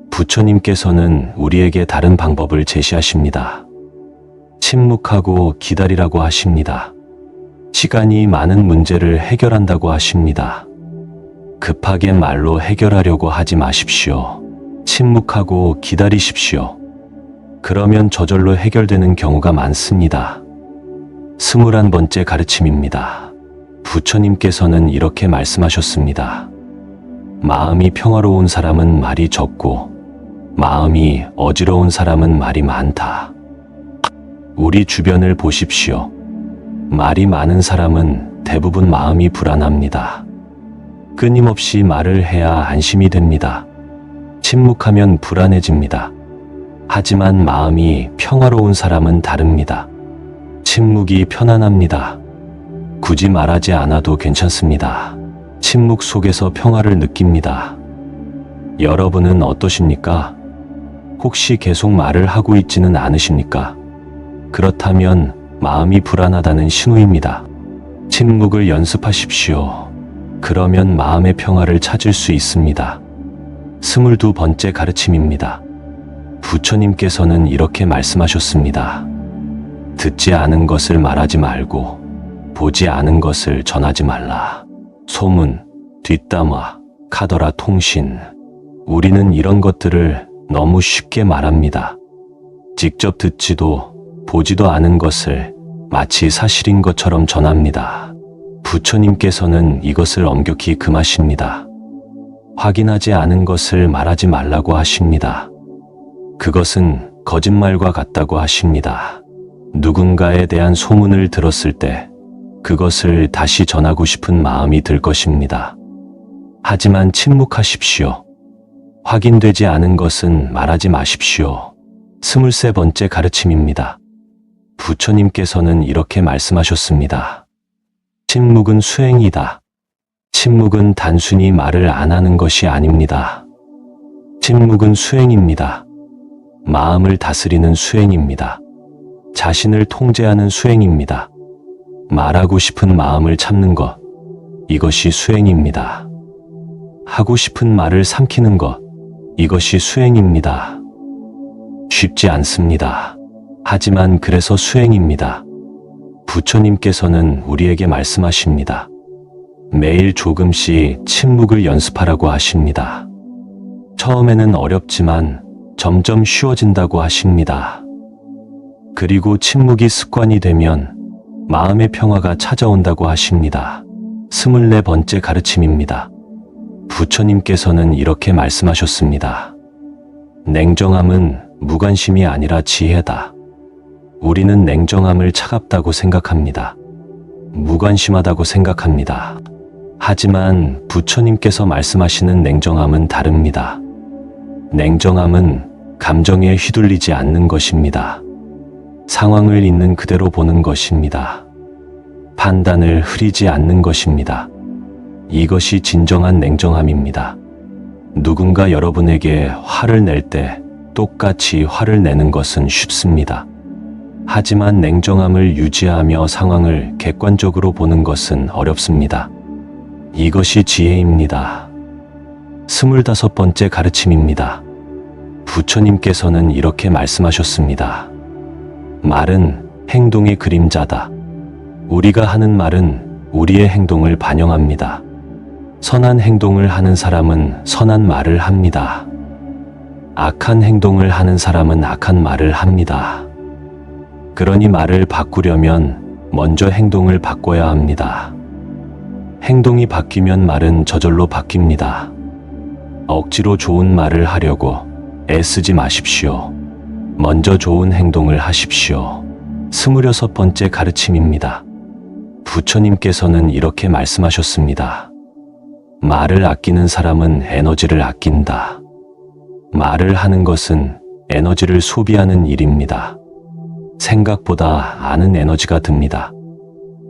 부처님께서는 우리에게 다른 방법을 제시하십니다. 침묵하고 기다리라고 하십니다. 시간이 많은 문제를 해결한다고 하십니다. 급하게 말로 해결하려고 하지 마십시오. 침묵하고 기다리십시오. 그러면 저절로 해결되는 경우가 많습니다. 21번째 가르침입니다. 부처님께서는 이렇게 말씀하셨습니다. 마음이 평화로운 사람은 말이 적고 마음이 어지러운 사람은 말이 많다. 우리 주변을 보십시오. 말이 많은 사람은 대부분 마음이 불안합니다. 끊임없이 말을 해야 안심이 됩니다. 침묵하면 불안해집니다. 하지만 마음이 평화로운 사람은 다릅니다. 침묵이 편안합니다. 굳이 말하지 않아도 괜찮습니다. 침묵 속에서 평화를 느낍니다. 여러분은 어떠십니까? 혹시 계속 말을 하고 있지는 않으십니까? 그렇다면 마음이 불안하다는 신호입니다. 침묵을 연습하십시오. 그러면 마음의 평화를 찾을 수 있습니다. 22번째 가르침입니다. 부처님께서는 이렇게 말씀하셨습니다. 듣지 않은 것을 말하지 말고 보지 않은 것을 전하지 말라. 소문, 뒷담화, 카더라 통신. 우리는 이런 것들을 너무 쉽게 말합니다. 직접 듣지도 보지도 않은 것을 마치 사실인 것처럼 전합니다. 부처님께서는 이것을 엄격히 금하십니다. 확인하지 않은 것을 말하지 말라고 하십니다. 그것은 거짓말과 같다고 하십니다. 누군가에 대한 소문을 들었을 때 그것을 다시 전하고 싶은 마음이 들 것입니다. 하지만 침묵하십시오. 확인되지 않은 것은 말하지 마십시오. 23번째 가르침입니다. 부처님께서는 이렇게 말씀하셨습니다. 침묵은 수행이다. 침묵은 단순히 말을 안 하는 것이 아닙니다. 침묵은 수행입니다. 마음을 다스리는 수행입니다. 자신을 통제하는 수행입니다. 말하고 싶은 마음을 참는 것, 이것이 수행입니다. 하고 싶은 말을 삼키는 것, 이것이 수행입니다. 쉽지 않습니다. 하지만 그래서 수행입니다. 부처님께서는 우리에게 말씀하십니다. 매일 조금씩 침묵을 연습하라고 하십니다. 처음에는 어렵지만 점점 쉬워진다고 하십니다. 그리고 침묵이 습관이 되면 마음의 평화가 찾아온다고 하십니다. 24번째 가르침입니다. 부처님께서는 이렇게 말씀하셨습니다. 냉정함은 무관심이 아니라 지혜다. 우리는 냉정함을 차갑다고 생각합니다. 무관심하다고 생각합니다. 하지만 부처님께서 말씀하시는 냉정함은 다릅니다. 냉정함은 감정에 휘둘리지 않는 것입니다. 상황을 있는 그대로 보는 것입니다. 판단을 흐리지 않는 것입니다. 이것이 진정한 냉정함입니다. 누군가 여러분에게 화를 낼 때 똑같이 화를 내는 것은 쉽습니다. 하지만 냉정함을 유지하며 상황을 객관적으로 보는 것은 어렵습니다. 이것이 지혜입니다. 25번째 가르침입니다. 부처님께서는 이렇게 말씀하셨습니다. 말은 행동의 그림자다. 우리가 하는 말은 우리의 행동을 반영합니다. 선한 행동을 하는 사람은 선한 말을 합니다. 악한 행동을 하는 사람은 악한 말을 합니다. 그러니 말을 바꾸려면 먼저 행동을 바꿔야 합니다. 행동이 바뀌면 말은 저절로 바뀝니다. 억지로 좋은 말을 하려고 애쓰지 마십시오. 먼저 좋은 행동을 하십시오. 26번째 가르침입니다. 부처님께서는 이렇게 말씀하셨습니다. 말을 아끼는 사람은 에너지를 아낀다. 말을 하는 것은 에너지를 소비하는 일입니다. 생각보다 아는 에너지가 듭니다.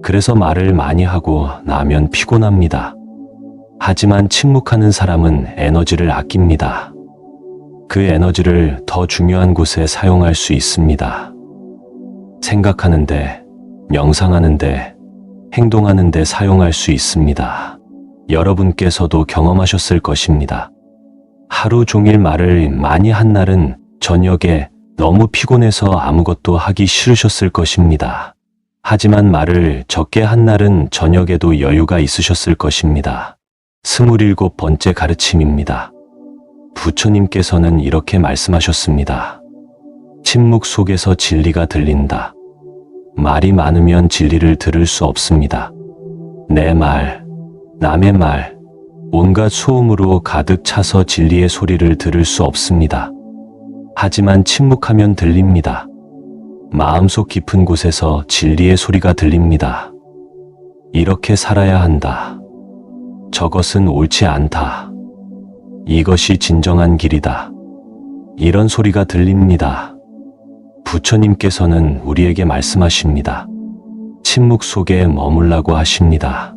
그래서 말을 많이 하고 나면 피곤합니다. 하지만 침묵하는 사람은 에너지를 아낍니다. 그 에너지를 더 중요한 곳에 사용할 수 있습니다. 생각하는데, 명상하는데, 행동하는데 사용할 수 있습니다. 여러분께서도 경험하셨을 것입니다. 하루 종일 말을 많이 한 날은 저녁에 너무 피곤해서 아무것도 하기 싫으셨을 것입니다. 하지만 말을 적게 한 날은 저녁에도 여유가 있으셨을 것입니다. 27번째 가르침입니다. 부처님께서는 이렇게 말씀하셨습니다. 침묵 속에서 진리가 들린다. 말이 많으면 진리를 들을 수 없습니다. 내 말, 남의 말, 온갖 소음으로 가득 차서 진리의 소리를 들을 수 없습니다. 하지만 침묵하면 들립니다. 마음속 깊은 곳에서 진리의 소리가 들립니다. 이렇게 살아야 한다. 저것은 옳지 않다. 이것이 진정한 길이다. 이런 소리가 들립니다. 부처님께서는 우리에게 말씀하십니다. 침묵 속에 머물라고 하십니다.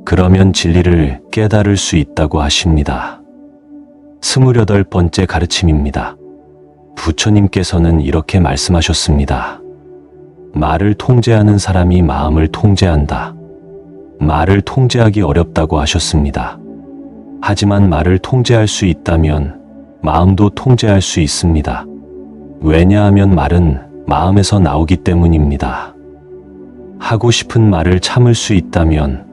그러면 진리를 깨달을 수 있다고 하십니다. 28번째 가르침입니다. 부처님께서는 이렇게 말씀하셨습니다. 말을 통제하는 사람이 마음을 통제한다. 말을 통제하기 어렵다고 하셨습니다. 하지만 말을 통제할 수 있다면 마음도 통제할 수 있습니다. 왜냐하면 말은 마음에서 나오기 때문입니다. 하고 싶은 말을 참을 수 있다면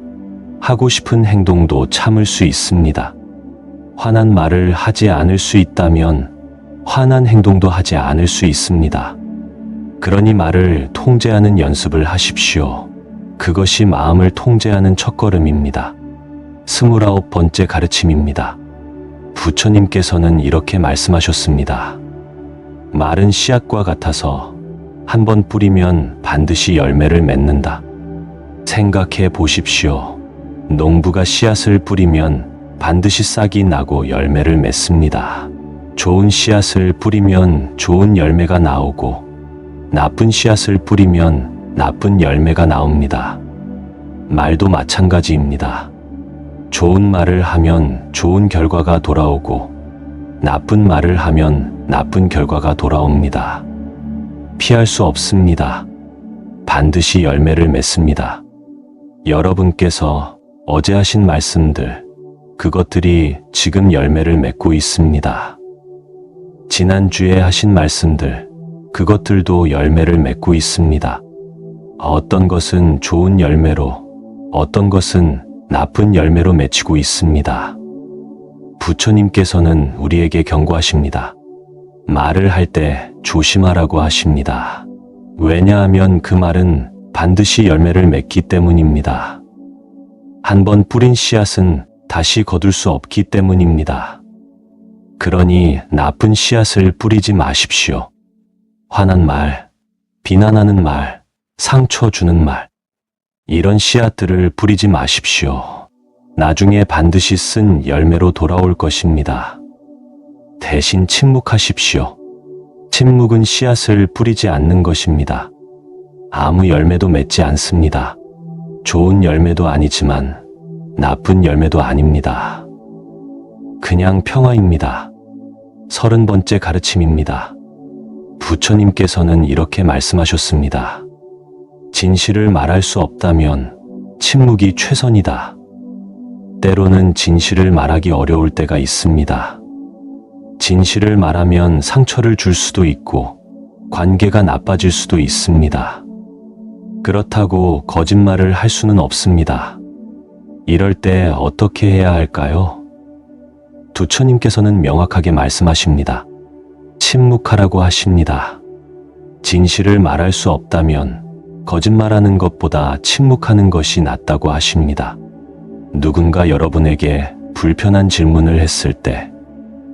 하고 싶은 행동도 참을 수 있습니다. 화난 말을 하지 않을 수 있다면 화난 행동도 하지 않을 수 있습니다. 그러니 말을 통제하는 연습을 하십시오. 그것이 마음을 통제하는 첫걸음입니다. 29번째 가르침입니다. 부처님께서는 이렇게 말씀하셨습니다. 말은 씨앗과 같아서 한번 뿌리면 반드시 열매를 맺는다. 생각해 보십시오. 농부가 씨앗을 뿌리면 반드시 싹이 나고 열매를 맺습니다. 좋은 씨앗을 뿌리면 좋은 열매가 나오고 나쁜 씨앗을 뿌리면 나쁜 열매가 나옵니다. 말도 마찬가지입니다. 좋은 말을 하면 좋은 결과가 돌아오고 나쁜 말을 하면 나쁜 결과가 돌아옵니다. 피할 수 없습니다. 반드시 열매를 맺습니다. 여러분께서 어제 하신 말씀들, 그것들이 지금 열매를 맺고 있습니다. 지난주에 하신 말씀들, 그것들도 열매를 맺고 있습니다. 어떤 것은 좋은 열매로, 어떤 것은 나쁜 열매로 맺히고 있습니다. 부처님께서는 우리에게 경고하십니다. 말을 할 때 조심하라고 하십니다. 왜냐하면 그 말은 반드시 열매를 맺기 때문입니다. 한번 뿌린 씨앗은 다시 거둘 수 없기 때문입니다. 그러니 나쁜 씨앗을 뿌리지 마십시오. 화난 말, 비난하는 말, 상처 주는 말, 이런 씨앗들을 뿌리지 마십시오. 나중에 반드시 쓴 열매로 돌아올 것입니다. 대신 침묵하십시오. 침묵은 씨앗을 뿌리지 않는 것입니다. 아무 열매도 맺지 않습니다. 좋은 열매도 아니지만 나쁜 열매도 아닙니다. 그냥 평화입니다. 30번째 가르침입니다. 부처님께서는 이렇게 말씀하셨습니다. 진실을 말할 수 없다면 침묵이 최선이다. 때로는 진실을 말하기 어려울 때가 있습니다. 진실을 말하면 상처를 줄 수도 있고 관계가 나빠질 수도 있습니다. 그렇다고 거짓말을 할 수는 없습니다. 이럴 때 어떻게 해야 할까요? 부처님께서는 명확하게 말씀하십니다. 침묵하라고 하십니다. 진실을 말할 수 없다면 거짓말하는 것보다 침묵하는 것이 낫다고 하십니다. 누군가 여러분에게 불편한 질문을 했을 때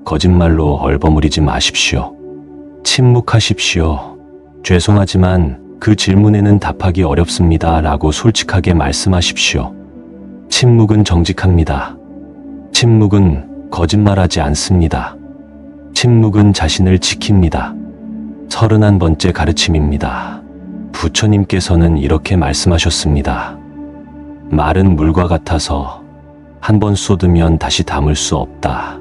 거짓말로 얼버무리지 마십시오. 침묵하십시오. 죄송하지만 그 질문에는 답하기 어렵습니다. 라고 솔직하게 말씀하십시오. 침묵은 정직합니다. 침묵은 거짓말하지 않습니다. 침묵은 자신을 지킵니다. 31번째 가르침입니다. 부처님께서는 이렇게 말씀하셨습니다. 말은 물과 같아서 한번 쏟으면 다시 담을 수 없다.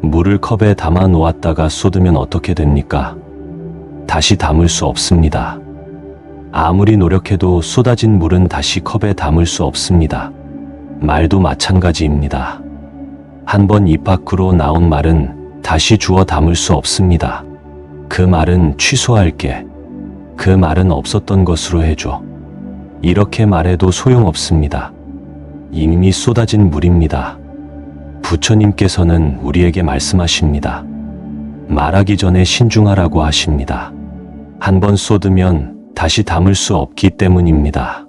물을 컵에 담아 놓았다가 쏟으면 어떻게 됩니까? 다시 담을 수 없습니다. 아무리 노력해도 쏟아진 물은 다시 컵에 담을 수 없습니다. 말도 마찬가지입니다. 한번 입 밖으로 나온 말은 다시 주워 담을 수 없습니다. 그 말은 취소할게. 그 말은 없었던 것으로 해줘. 이렇게 말해도 소용없습니다. 이미 쏟아진 물입니다. 부처님께서는 우리에게 말씀하십니다. 말하기 전에 신중하라고 하십니다. 한번 쏟으면 다시 담을 수 없기 때문입니다.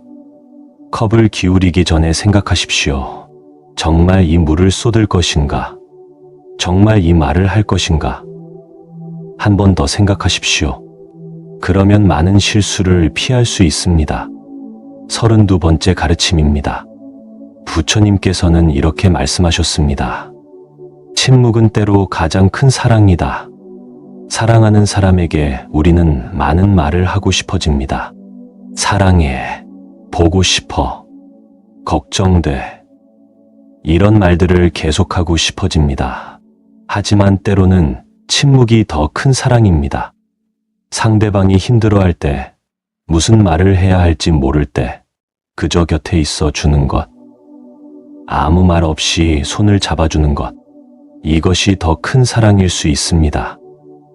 컵을 기울이기 전에 생각하십시오. 정말 이 물을 쏟을 것인가? 정말 이 말을 할 것인가? 한 번 더 생각하십시오. 그러면 많은 실수를 피할 수 있습니다. 32번째 가르침입니다. 부처님께서는 이렇게 말씀하셨습니다. 침묵은 때로 가장 큰 사랑이다. 사랑하는 사람에게 우리는 많은 말을 하고 싶어집니다. 사랑해, 보고 싶어, 걱정돼. 이런 말들을 계속하고 싶어집니다. 하지만 때로는 침묵이 더 큰 사랑입니다. 상대방이 힘들어할 때, 무슨 말을 해야 할지 모를 때, 그저 곁에 있어 주는 것. 아무 말 없이 손을 잡아주는 것. 이것이 더 큰 사랑일 수 있습니다.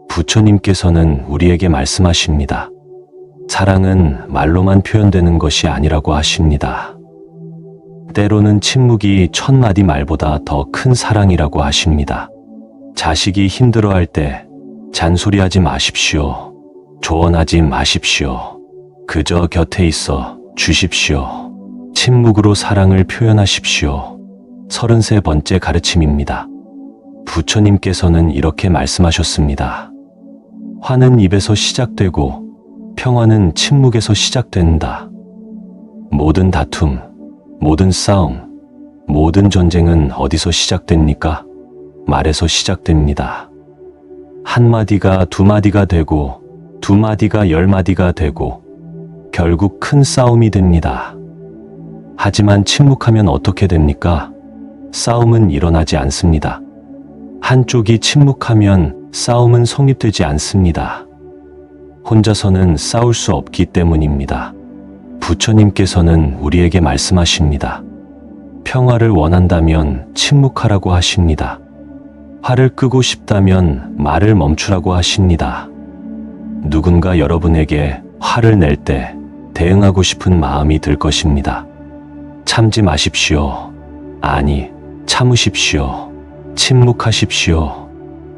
부처님께서는 우리에게 말씀하십니다. 사랑은 말로만 표현되는 것이 아니라고 하십니다. 때로는 침묵이 1000마디 말보다 더 큰 사랑이라고 하십니다. 자식이 힘들어할 때 잔소리하지 마십시오. 조언하지 마십시오. 그저 곁에 있어 주십시오. 침묵으로 사랑을 표현하십시오. 33번째 가르침입니다. 부처님께서는 이렇게 말씀하셨습니다. 화는 입에서 시작되고 평화는 침묵에서 시작된다. 모든 다툼, 모든 싸움, 모든 전쟁은 어디서 시작됩니까? 말에서 시작됩니다. 한마디가 두마디가 되고 두마디가 열마디가 되고 결국 큰 싸움이 됩니다. 하지만 침묵하면 어떻게 됩니까? 싸움은 일어나지 않습니다. 한쪽이 침묵하면 싸움은 성립되지 않습니다. 혼자서는 싸울 수 없기 때문입니다. 부처님께서는 우리에게 말씀하십니다. 평화를 원한다면 침묵하라고 하십니다. 화를 끄고 싶다면 말을 멈추라고 하십니다. 누군가 여러분에게 화를 낼 때 대응하고 싶은 마음이 들 것입니다. 참지 마십시오. 아니, 참으십시오. 침묵하십시오.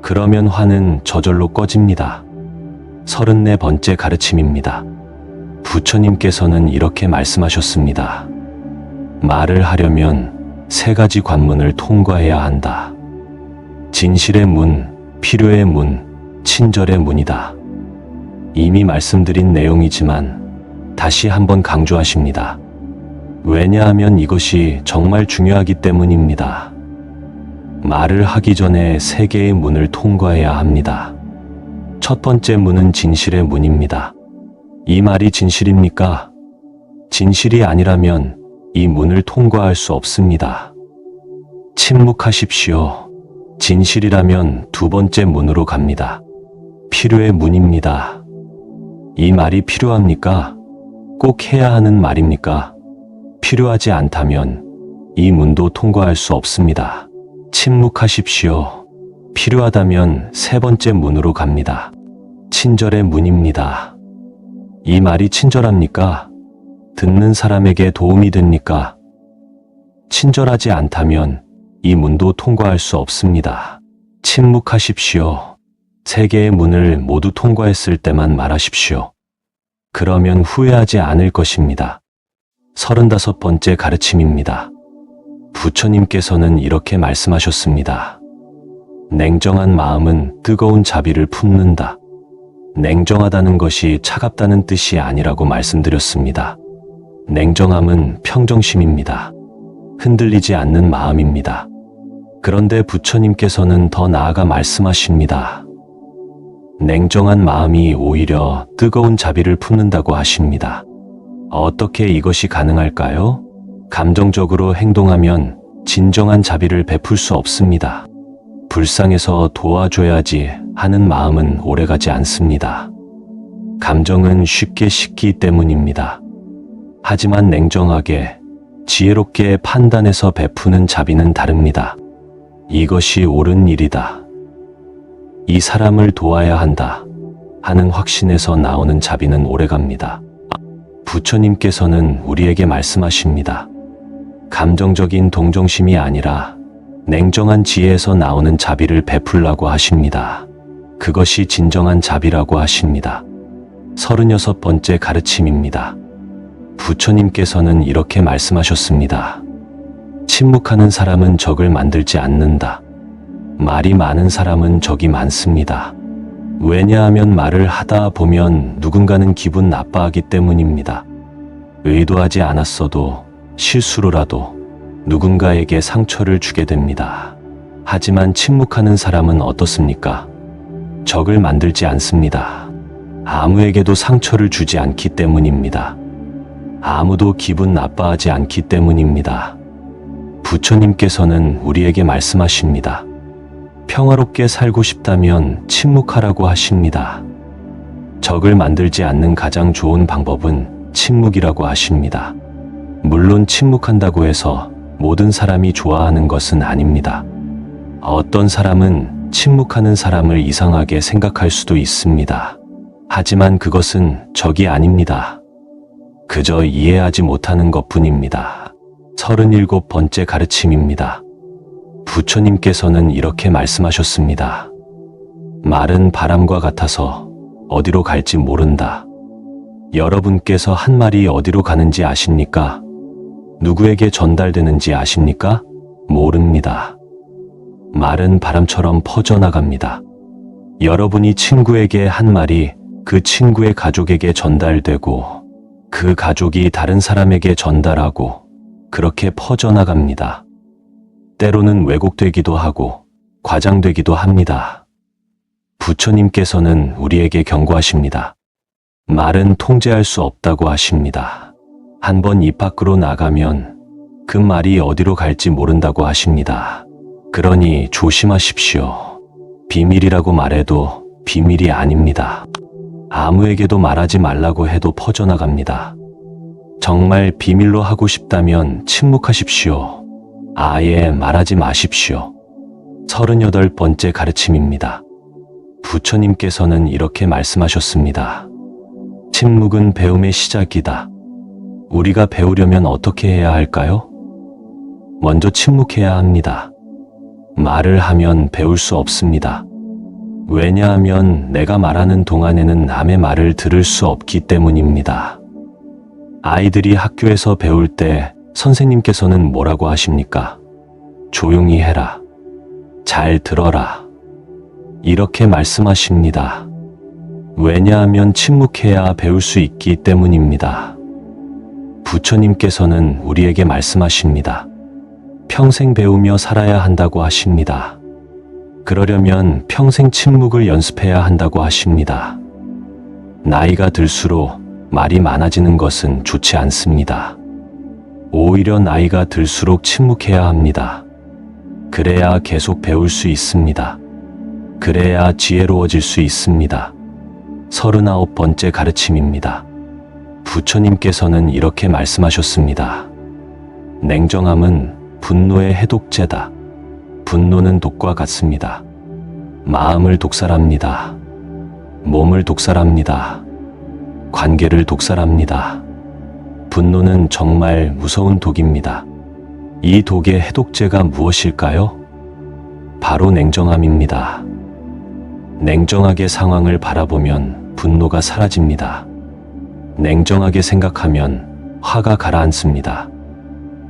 그러면 화는 저절로 꺼집니다. 34번째 가르침입니다. 부처님께서는 이렇게 말씀하셨습니다. 말을 하려면 3가지 관문을 통과해야 한다. 진실의 문, 필요의 문, 친절의 문이다. 이미 말씀드린 내용이지만 다시 한번 강조하십니다. 왜냐하면 이것이 정말 중요하기 때문입니다. 말을 하기 전에 3개의 문을 통과해야 합니다. 첫 번째 문은 진실의 문입니다. 이 말이 진실입니까? 진실이 아니라면 이 문을 통과할 수 없습니다. 침묵하십시오. 진실이라면 2번째 문으로 갑니다. 필요의 문입니다. 이 말이 필요합니까? 꼭 해야 하는 말입니까? 필요하지 않다면 이 문도 통과할 수 없습니다. 침묵하십시오. 필요하다면 3번째 문으로 갑니다. 친절의 문입니다. 이 말이 친절합니까? 듣는 사람에게 도움이 됩니까? 친절하지 않다면 이 문도 통과할 수 없습니다. 침묵하십시오. 3개의 문을 모두 통과했을 때만 말하십시오. 그러면 후회하지 않을 것입니다. 35번째 가르침입니다. 부처님께서는 이렇게 말씀하셨습니다. 냉정한 마음은 뜨거운 자비를 품는다. 냉정하다는 것이 차갑다는 뜻이 아니라고 말씀드렸습니다. 냉정함은 평정심입니다. 흔들리지 않는 마음입니다. 그런데 부처님께서는 더 나아가 말씀하십니다. 냉정한 마음이 오히려 뜨거운 자비를 품는다고 하십니다. 어떻게 이것이 가능할까요? 감정적으로 행동하면 진정한 자비를 베풀 수 없습니다. 불쌍해서 도와줘야지 하는 마음은 오래가지 않습니다. 감정은 쉽게 식기 때문입니다. 하지만 냉정하게, 지혜롭게 판단해서 베푸는 자비는 다릅니다. 이것이 옳은 일이다. 이 사람을 도와야 한다 하는 확신에서 나오는 자비는 오래갑니다. 부처님께서는 우리에게 말씀하십니다. 감정적인 동정심이 아니라 냉정한 지혜에서 나오는 자비를 베풀라고 하십니다. 그것이 진정한 자비라고 하십니다. 36번째 가르침입니다. 부처님께서는 이렇게 말씀하셨습니다. 침묵하는 사람은 적을 만들지 않는다. 말이 많은 사람은 적이 많습니다. 왜냐하면 말을 하다 보면 누군가는 기분 나빠하기 때문입니다. 의도하지 않았어도 실수로라도 누군가에게 상처를 주게 됩니다. 하지만 침묵하는 사람은 어떻습니까? 적을 만들지 않습니다. 아무에게도 상처를 주지 않기 때문입니다. 아무도 기분 나빠하지 않기 때문입니다. 부처님께서는 우리에게 말씀하십니다. 평화롭게 살고 싶다면 침묵하라고 하십니다. 적을 만들지 않는 가장 좋은 방법은 침묵이라고 하십니다. 물론 침묵한다고 해서 모든 사람이 좋아하는 것은 아닙니다. 어떤 사람은 침묵하는 사람을 이상하게 생각할 수도 있습니다. 하지만 그것은 적이 아닙니다. 그저 이해하지 못하는 것뿐입니다. 37번째 가르침입니다. 부처님께서는 이렇게 말씀하셨습니다. 말은 바람과 같아서 어디로 갈지 모른다. 여러분께서 한 말이 어디로 가는지 아십니까? 누구에게 전달되는지 아십니까? 모릅니다. 말은 바람처럼 퍼져나갑니다. 여러분이 친구에게 한 말이 그 친구의 가족에게 전달되고 그 가족이 다른 사람에게 전달하고 그렇게 퍼져나갑니다. 때로는 왜곡되기도 하고 과장되기도 합니다. 부처님께서는 우리에게 경고하십니다. 말은 통제할 수 없다고 하십니다. 한번 입 밖으로 나가면 그 말이 어디로 갈지 모른다고 하십니다. 그러니 조심하십시오. 비밀이라고 말해도 비밀이 아닙니다. 아무에게도 말하지 말라고 해도 퍼져나갑니다. 정말 비밀로 하고 싶다면 침묵하십시오. 아예 말하지 마십시오. 38번째 가르침입니다. 부처님께서는 이렇게 말씀하셨습니다. 침묵은 배움의 시작이다. 우리가 배우려면 어떻게 해야 할까요? 먼저 침묵해야 합니다. 말을 하면 배울 수 없습니다. 왜냐하면 내가 말하는 동안에는 남의 말을 들을 수 없기 때문입니다. 아이들이 학교에서 배울 때 선생님께서는 뭐라고 하십니까? 조용히 해라. 잘 들어라. 이렇게 말씀하십니다. 왜냐하면 침묵해야 배울 수 있기 때문입니다. 부처님께서는 우리에게 말씀하십니다. 평생 배우며 살아야 한다고 하십니다. 그러려면 평생 침묵을 연습해야 한다고 하십니다. 나이가 들수록 말이 많아지는 것은 좋지 않습니다. 오히려 나이가 들수록 침묵해야 합니다. 그래야 계속 배울 수 있습니다. 그래야 지혜로워질 수 있습니다. 39번째 가르침입니다. 부처님께서는 이렇게 말씀하셨습니다. 냉정함은 분노의 해독제다. 분노는 독과 같습니다. 마음을 독살합니다. 몸을 독살합니다. 관계를 독살합니다. 분노는 정말 무서운 독입니다. 이 독의 해독제가 무엇일까요? 바로 냉정함입니다. 냉정하게 상황을 바라보면 분노가 사라집니다. 냉정하게 생각하면 화가 가라앉습니다.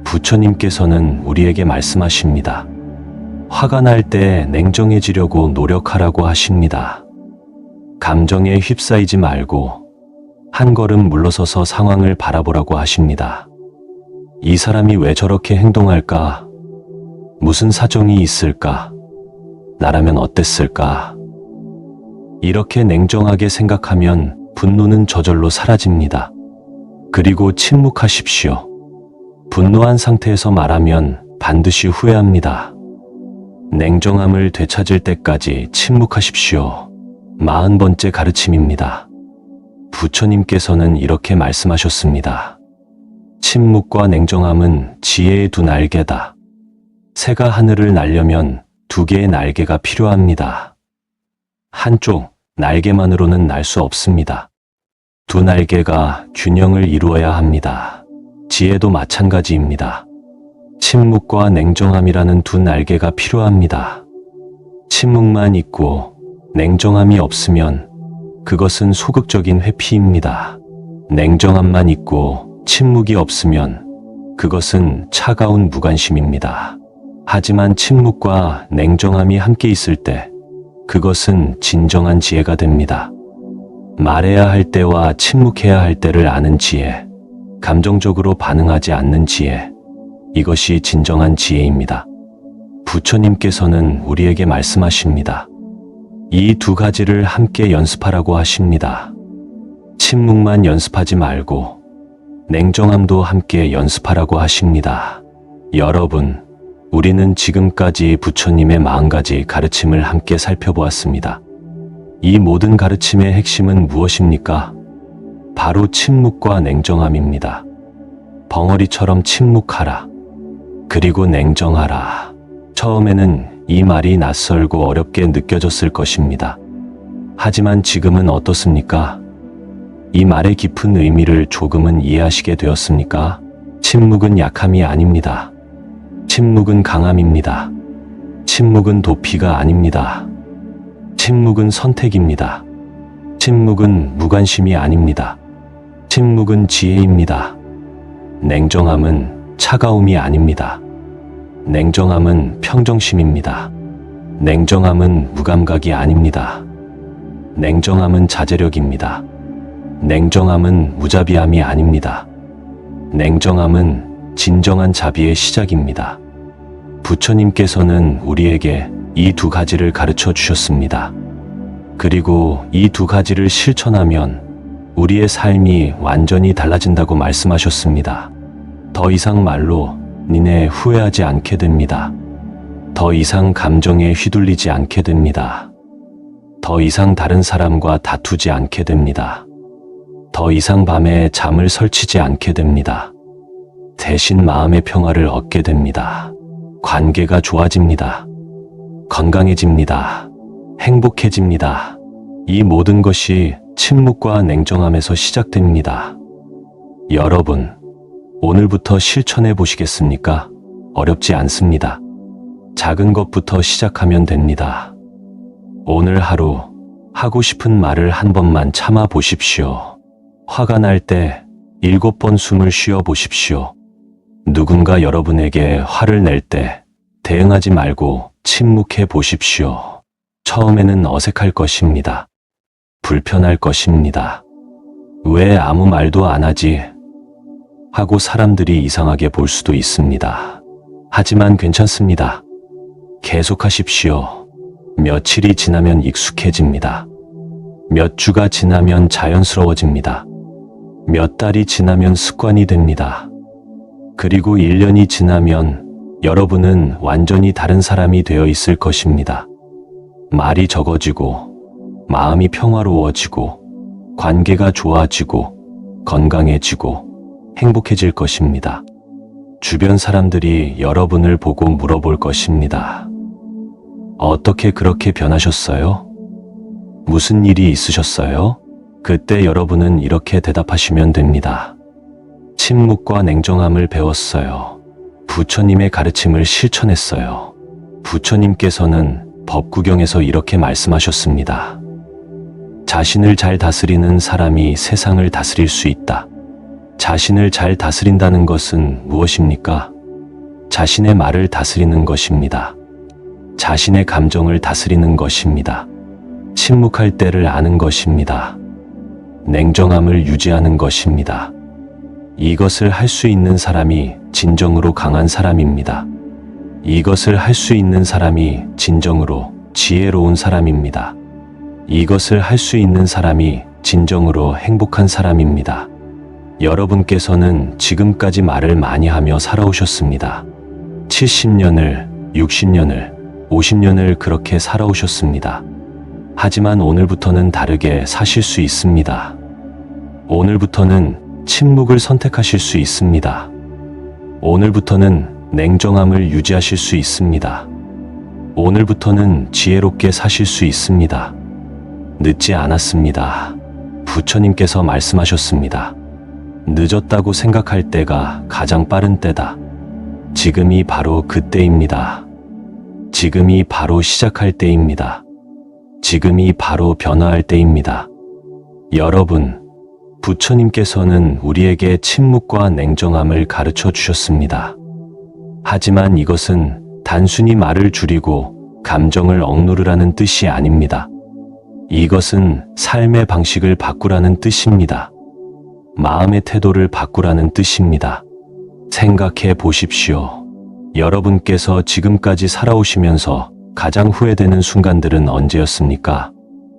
부처님께서는 우리에게 말씀하십니다. 화가 날 때 냉정해지려고 노력하라고 하십니다. 감정에 휩싸이지 말고 한 걸음 물러서서 상황을 바라보라고 하십니다. 이 사람이 왜 저렇게 행동할까? 무슨 사정이 있을까? 나라면 어땠을까? 이렇게 냉정하게 생각하면 분노는 저절로 사라집니다. 그리고 침묵하십시오. 분노한 상태에서 말하면 반드시 후회합니다. 냉정함을 되찾을 때까지 침묵하십시오. 40번째 가르침입니다. 부처님께서는 이렇게 말씀하셨습니다. 침묵과 냉정함은 지혜의 두 날개다. 새가 하늘을 날려면 두 개의 날개가 필요합니다. 한쪽 날개만으로는 날 수 없습니다. 두 날개가 균형을 이루어야 합니다. 지혜도 마찬가지입니다. 침묵과 냉정함이라는 두 날개가 필요합니다. 침묵만 있고 냉정함이 없으면 그것은 소극적인 회피입니다. 냉정함만 있고 침묵이 없으면 그것은 차가운 무관심입니다. 하지만 침묵과 냉정함이 함께 있을 때 그것은 진정한 지혜가 됩니다. 말해야 할 때와 침묵해야 할 때를 아는 지혜, 감정적으로 반응하지 않는 지혜, 이것이 진정한 지혜입니다. 부처님께서는 우리에게 말씀하십니다. 이 두 가지를 함께 연습하라고 하십니다. 침묵만 연습하지 말고 냉정함도 함께 연습하라고 하십니다. 여러분, 우리는 지금까지 부처님의 40가지 가르침을 함께 살펴보았습니다. 이 모든 가르침의 핵심은 무엇입니까? 바로 침묵과 냉정함입니다. 벙어리처럼 침묵하라. 그리고 냉정하라. 처음에는 이 말이 낯설고 어렵게 느껴졌을 것입니다. 하지만 지금은 어떻습니까? 이 말의 깊은 의미를 조금은 이해하시게 되었습니까? 침묵은 약함이 아닙니다. 침묵은 강함입니다. 침묵은 도피가 아닙니다. 침묵은 선택입니다. 침묵은 무관심이 아닙니다. 침묵은 지혜입니다. 냉정함은 차가움이 아닙니다. 냉정함은 평정심입니다. 냉정함은 무감각이 아닙니다. 냉정함은 자제력입니다. 냉정함은 무자비함이 아닙니다. 냉정함은 진정한 자비의 시작입니다. 부처님께서는 우리에게 이 두 가지를 가르쳐 주셨습니다. 그리고 이 두 가지를 실천하면 우리의 삶이 완전히 달라진다고 말씀하셨습니다. 더 이상 말로 니네 후회하지 않게 됩니다. 더 이상 감정에 휘둘리지 않게 됩니다. 더 이상 다른 사람과 다투지 않게 됩니다. 더 이상 밤에 잠을 설치지 않게 됩니다. 대신 마음의 평화를 얻게 됩니다. 관계가 좋아집니다. 건강해집니다. 행복해집니다. 이 모든 것이 침묵과 냉정함에서 시작됩니다. 여러분, 오늘부터 실천해 보시겠습니까? 어렵지 않습니다. 작은 것부터 시작하면 됩니다. 오늘 하루 하고 싶은 말을 한 번만 참아 보십시오. 화가 날 때 7번 숨을 쉬어 보십시오. 누군가 여러분에게 화를 낼 때 대응하지 말고 침묵해 보십시오. 처음에는 어색할 것입니다. 불편할 것입니다. 왜 아무 말도 안 하지? 하고 사람들이 이상하게 볼 수도 있습니다. 하지만 괜찮습니다. 계속하십시오. 며칠이 지나면 익숙해집니다. 몇 주가 지나면 자연스러워집니다. 몇 달이 지나면 습관이 됩니다. 그리고 1년이 지나면 여러분은 완전히 다른 사람이 되어 있을 것입니다. 말이 적어지고, 마음이 평화로워지고, 관계가 좋아지고, 건강해지고, 행복해질 것입니다. 주변 사람들이 여러분을 보고 물어볼 것입니다. 어떻게 그렇게 변하셨어요? 무슨 일이 있으셨어요? 그때 여러분은 이렇게 대답하시면 됩니다. 침묵과 냉정함을 배웠어요. 부처님의 가르침을 실천했어요. 부처님께서는 법구경에서 이렇게 말씀하셨습니다. 자신을 잘 다스리는 사람이 세상을 다스릴 수 있다. 자신을 잘 다스린다는 것은 무엇입니까? 자신의 말을 다스리는 것입니다. 자신의 감정을 다스리는 것입니다. 침묵할 때를 아는 것입니다. 냉정함을 유지하는 것입니다. 이것을 할 수 있는 사람이 진정으로 강한 사람입니다. 이것을 할 수 있는 사람이 진정으로 지혜로운 사람입니다. 이것을 할 수 있는 사람이 진정으로 행복한 사람입니다. 여러분께서는 지금까지 말을 많이 하며 살아오셨습니다. 70년을, 60년을, 50년을 그렇게 살아오셨습니다. 하지만 오늘부터는 다르게 사실 수 있습니다. 오늘부터는 침묵을 선택하실 수 있습니다. 오늘부터는 냉정함을 유지하실 수 있습니다. 오늘부터는 지혜롭게 사실 수 있습니다. 늦지 않았습니다. 부처님께서 말씀하셨습니다. 늦었다고 생각할 때가 가장 빠른 때다. 지금이 바로 그때입니다. 지금이 바로 시작할 때입니다. 지금이 바로 변화할 때입니다. 여러분, 부처님께서는 우리에게 침묵과 냉정함을 가르쳐 주셨습니다. 하지만 이것은 단순히 말을 줄이고 감정을 억누르라는 뜻이 아닙니다. 이것은 삶의 방식을 바꾸라는 뜻입니다. 마음의 태도를 바꾸라는 뜻입니다. 생각해 보십시오. 여러분께서 지금까지 살아오시면서 가장 후회되는 순간들은 언제였습니까?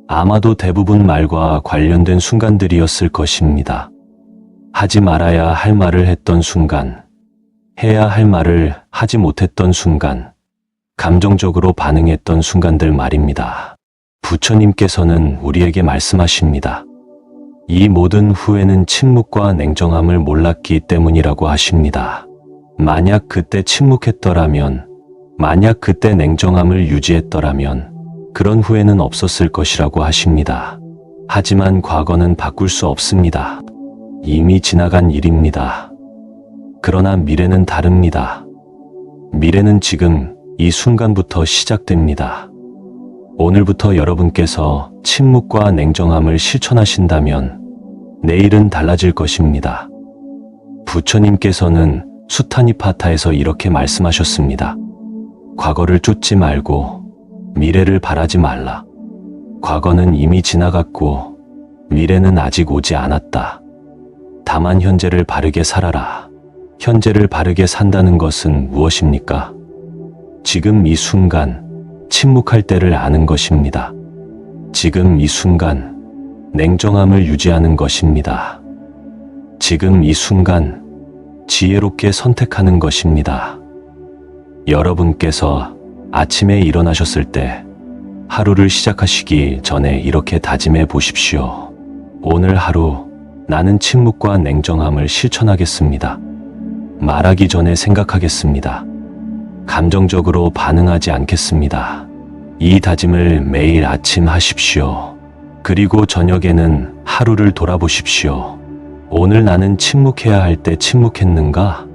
아마도 대부분 말과 관련된 순간들이었을 것입니다. 하지 말아야 할 말을 했던 순간, 해야 할 말을 하지 못했던 순간, 감정적으로 반응했던 순간들 말입니다. 부처님께서는 우리에게 말씀하십니다. 이 모든 후회는 침묵과 냉정함을 몰랐기 때문이라고 하십니다. 만약 그때 침묵했더라면, 만약 그때 냉정함을 유지했더라면 그런 후회는 없었을 것이라고 하십니다. 하지만 과거는 바꿀 수 없습니다. 이미 지나간 일입니다. 그러나 미래는 다릅니다. 미래는 지금 이 순간부터 시작됩니다. 오늘부터 여러분께서 침묵과 냉정함을 실천하신다면 내일은 달라질 것입니다. 부처님께서는 수타니파타에서 이렇게 말씀하셨습니다. 과거를 쫓지 말고 미래를 바라지 말라. 과거는 이미 지나갔고 미래는 아직 오지 않았다. 다만 현재를 바르게 살아라. 현재를 바르게 산다는 것은 무엇입니까? 지금 이 순간 침묵할 때를 아는 것입니다. 지금 이 순간 냉정함을 유지하는 것입니다. 지금 이 순간 지혜롭게 선택하는 것입니다. 여러분께서 아침에 일어나셨을 때 하루를 시작하시기 전에 이렇게 다짐해 보십시오. 오늘 하루 나는 침묵과 냉정함을 실천하겠습니다. 말하기 전에 생각하겠습니다. 감정적으로 반응하지 않겠습니다. 이 다짐을 매일 아침 하십시오. 그리고 저녁에는 하루를 돌아보십시오. 오늘 나는 침묵해야 할 때 침묵했는가?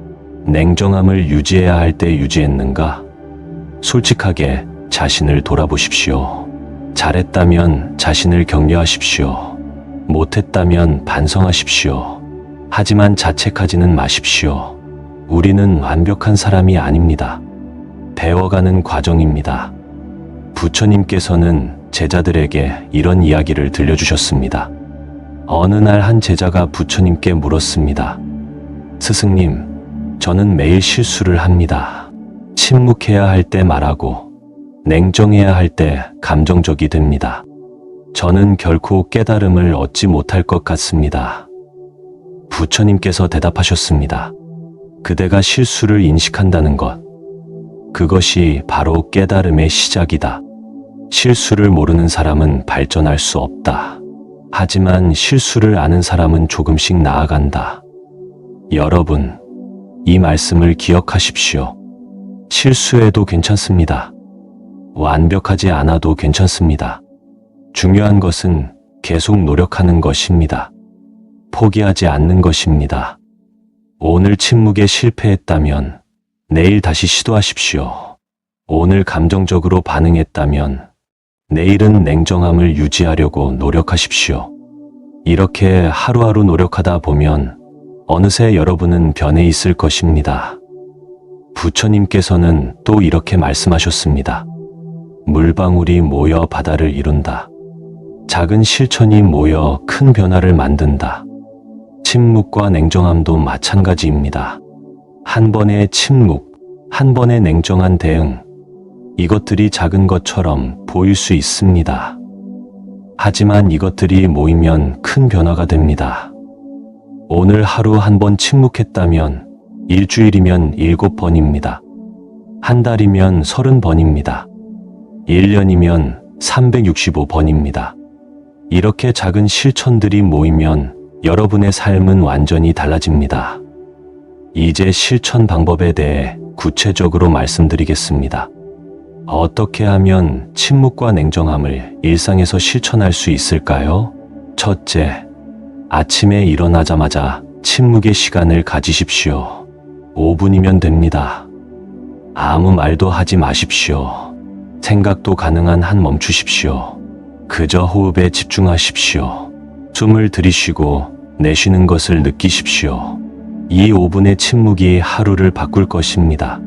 냉정함을 유지해야 할 때 유지했는가? 솔직하게 자신을 돌아보십시오. 잘했다면 자신을 격려하십시오. 못했다면 반성하십시오. 하지만 자책하지는 마십시오. 우리는 완벽한 사람이 아닙니다. 배워가는 과정입니다. 부처님께서는 제자들에게 이런 이야기를 들려주셨습니다. 어느 날 한 제자가 부처님께 물었습니다. 스승님, 저는 매일 실수를 합니다. 침묵해야 할 때 말하고 냉정해야 할 때 감정적이 됩니다. 저는 결코 깨달음을 얻지 못할 것 같습니다. 부처님께서 대답하셨습니다. 그대가 실수를 인식한다는 것, 그것이 바로 깨달음의 시작이다. 실수를 모르는 사람은 발전할 수 없다. 하지만 실수를 아는 사람은 조금씩 나아간다. 여러분, 이 말씀을 기억하십시오. 실수해도 괜찮습니다. 완벽하지 않아도 괜찮습니다. 중요한 것은 계속 노력하는 것입니다. 포기하지 않는 것입니다. 오늘 침묵에 실패했다면 내일 다시 시도하십시오. 오늘 감정적으로 반응했다면 내일은 냉정함을 유지하려고 노력하십시오. 이렇게 하루하루 노력하다 보면 어느새 여러분은 변해 있을 것입니다. 부처님께서는 또 이렇게 말씀하셨습니다. 물방울이 모여 바다를 이룬다. 작은 실천이 모여 큰 변화를 만든다. 침묵과 냉정함도 마찬가지입니다. 한 번의 침묵, 한 번의 냉정한 대응, 이것들이 작은 것처럼 보일 수 있습니다. 하지만 이것들이 모이면 큰 변화가 됩니다. 오늘 하루 한 번 침묵했다면 일주일이면 7번입니다. 한 달이면 30번입니다. 1년이면 365번입니다. 이렇게 작은 실천들이 모이면 여러분의 삶은 완전히 달라집니다. 이제 실천 방법에 대해 구체적으로 말씀드리겠습니다. 어떻게 하면 침묵과 냉정함을 일상에서 실천할 수 있을까요? 첫째, 아침에 일어나자마자 침묵의 시간을 가지십시오. 5분이면 됩니다. 아무 말도 하지 마십시오. 생각도 가능한 한 멈추십시오. 그저 호흡에 집중하십시오. 숨을 들이쉬고 내쉬는 것을 느끼십시오. 이 5분의 침묵이 하루를 바꿀 것입니다.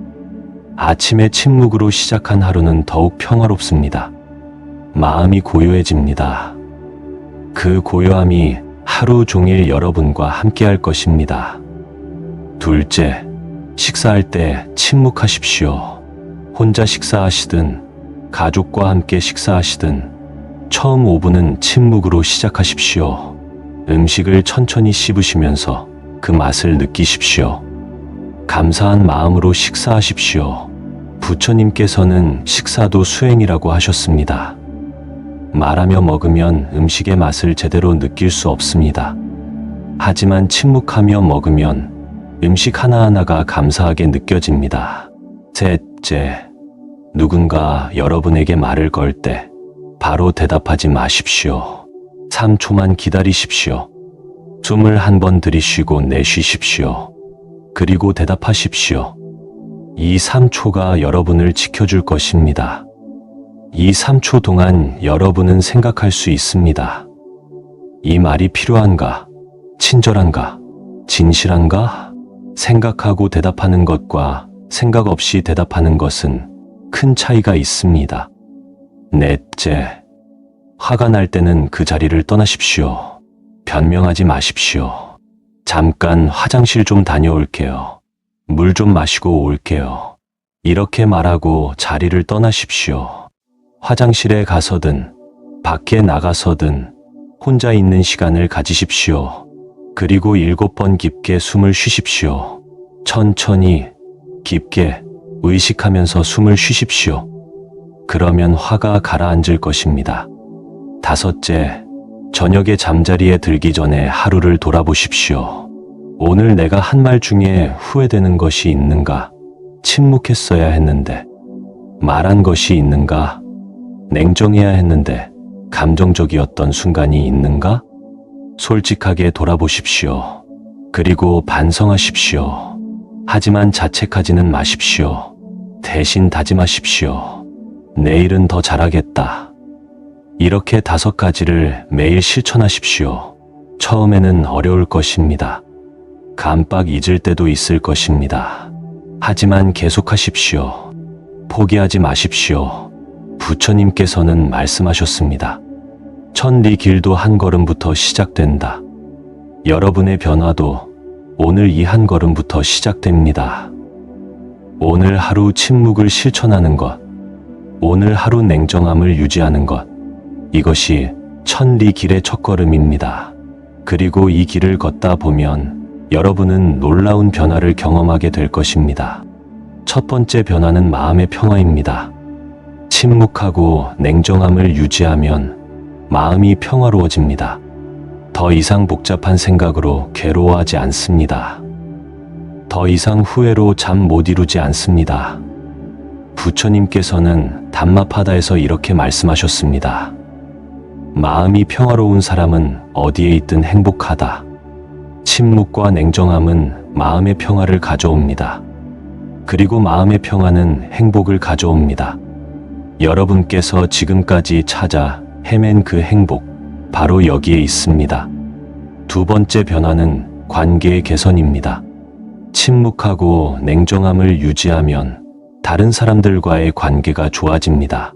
아침에 침묵으로 시작한 하루는 더욱 평화롭습니다. 마음이 고요해집니다. 그 고요함이 하루 종일 여러분과 함께할 것입니다. 둘째, 식사할 때 침묵하십시오. 혼자 식사하시든 가족과 함께 식사하시든 처음 5분은 침묵으로 시작하십시오. 음식을 천천히 씹으시면서 그 맛을 느끼십시오. 감사한 마음으로 식사하십시오. 부처님께서는 식사도 수행이라고 하셨습니다. 말하며 먹으면 음식의 맛을 제대로 느낄 수 없습니다. 하지만 침묵하며 먹으면 음식 하나하나가 감사하게 느껴집니다. 셋째, 누군가 여러분에게 말을 걸 때 바로 대답하지 마십시오. 3초만 기다리십시오. 숨을 한 번 들이쉬고 내쉬십시오. 그리고 대답하십시오. 이 3초가 여러분을 지켜줄 것입니다. 이 3초 동안 여러분은 생각할 수 있습니다. 이 말이 필요한가? 친절한가? 진실한가? 생각하고 대답하는 것과 생각 없이 대답하는 것은 큰 차이가 있습니다. 넷째, 화가 날 때는 그 자리를 떠나십시오. 변명하지 마십시오. 잠깐 화장실 좀 다녀올게요. 물 좀 마시고 올게요. 이렇게 말하고 자리를 떠나십시오. 화장실에 가서든 밖에 나가서든 혼자 있는 시간을 가지십시오. 그리고 7번 깊게 숨을 쉬십시오. 천천히 깊게 의식하면서 숨을 쉬십시오. 그러면 화가 가라앉을 것입니다. 5째, 저녁에 잠자리에 들기 전에 하루를 돌아보십시오. 오늘 내가 한 말 중에 후회되는 것이 있는가? 침묵했어야 했는데 말한 것이 있는가? 냉정해야 했는데 감정적이었던 순간이 있는가? 솔직하게 돌아보십시오. 그리고 반성하십시오. 하지만 자책하지는 마십시오. 대신 다짐하십시오. 내일은 더 잘하겠다. 이렇게 5가지를 매일 실천하십시오. 처음에는 어려울 것입니다. 깜빡 잊을 때도 있을 것입니다. 하지만 계속하십시오. 포기하지 마십시오. 부처님께서는 말씀하셨습니다. 천리 길도 한 걸음부터 시작된다. 여러분의 변화도 오늘 이 한 걸음부터 시작됩니다. 오늘 하루 침묵을 실천하는 것, 오늘 하루 냉정함을 유지하는 것, 이것이 천리 길의 첫걸음입니다. 그리고 이 길을 걷다 보면 여러분은 놀라운 변화를 경험하게 될 것입니다. 첫 번째 변화는 마음의 평화입니다. 침묵하고 냉정함을 유지하면 마음이 평화로워집니다. 더 이상 복잡한 생각으로 괴로워하지 않습니다. 더 이상 후회로 잠 못 이루지 않습니다. 부처님께서는 담마파다에서 이렇게 말씀하셨습니다. 마음이 평화로운 사람은 어디에 있든 행복하다. 침묵과 냉정함은 마음의 평화를 가져옵니다. 그리고 마음의 평화는 행복을 가져옵니다. 여러분께서 지금까지 찾아 헤맨 그 행복, 바로 여기에 있습니다. 2번째 변화는 관계의 개선입니다. 침묵하고 냉정함을 유지하면 다른 사람들과의 관계가 좋아집니다.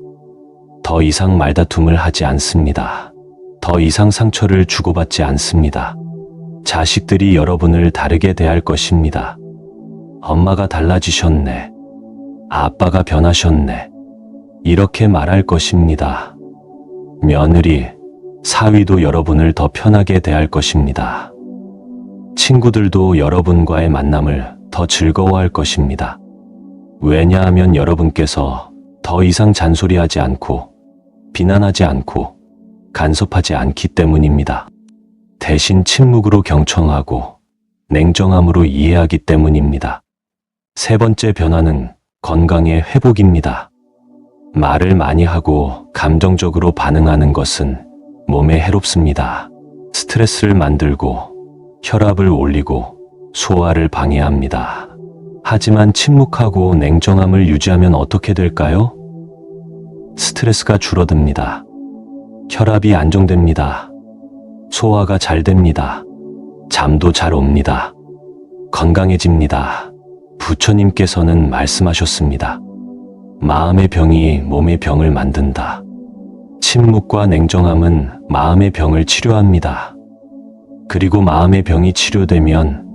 더 이상 말다툼을 하지 않습니다. 더 이상 상처를 주고받지 않습니다. 자식들이 여러분을 다르게 대할 것입니다. 엄마가 달라지셨네. 아빠가 변하셨네. 이렇게 말할 것입니다. 며느리, 사위도 여러분을 더 편하게 대할 것입니다. 친구들도 여러분과의 만남을 더 즐거워할 것입니다. 왜냐하면 여러분께서 더 이상 잔소리하지 않고 비난하지 않고 간섭하지 않기 때문입니다. 대신 침묵으로 경청하고 냉정함으로 이해하기 때문입니다. 3번째 변화는 건강의 회복입니다. 말을 많이 하고 감정적으로 반응하는 것은 몸에 해롭습니다. 스트레스를 만들고 혈압을 올리고 소화를 방해합니다. 하지만 침묵하고 냉정함을 유지하면 어떻게 될까요? 스트레스가 줄어듭니다. 혈압이 안정됩니다. 소화가 잘 됩니다. 잠도 잘 옵니다. 건강해집니다. 부처님께서는 말씀하셨습니다. 마음의 병이 몸의 병을 만든다. 침묵과 냉정함은 마음의 병을 치료합니다. 그리고 마음의 병이 치료되면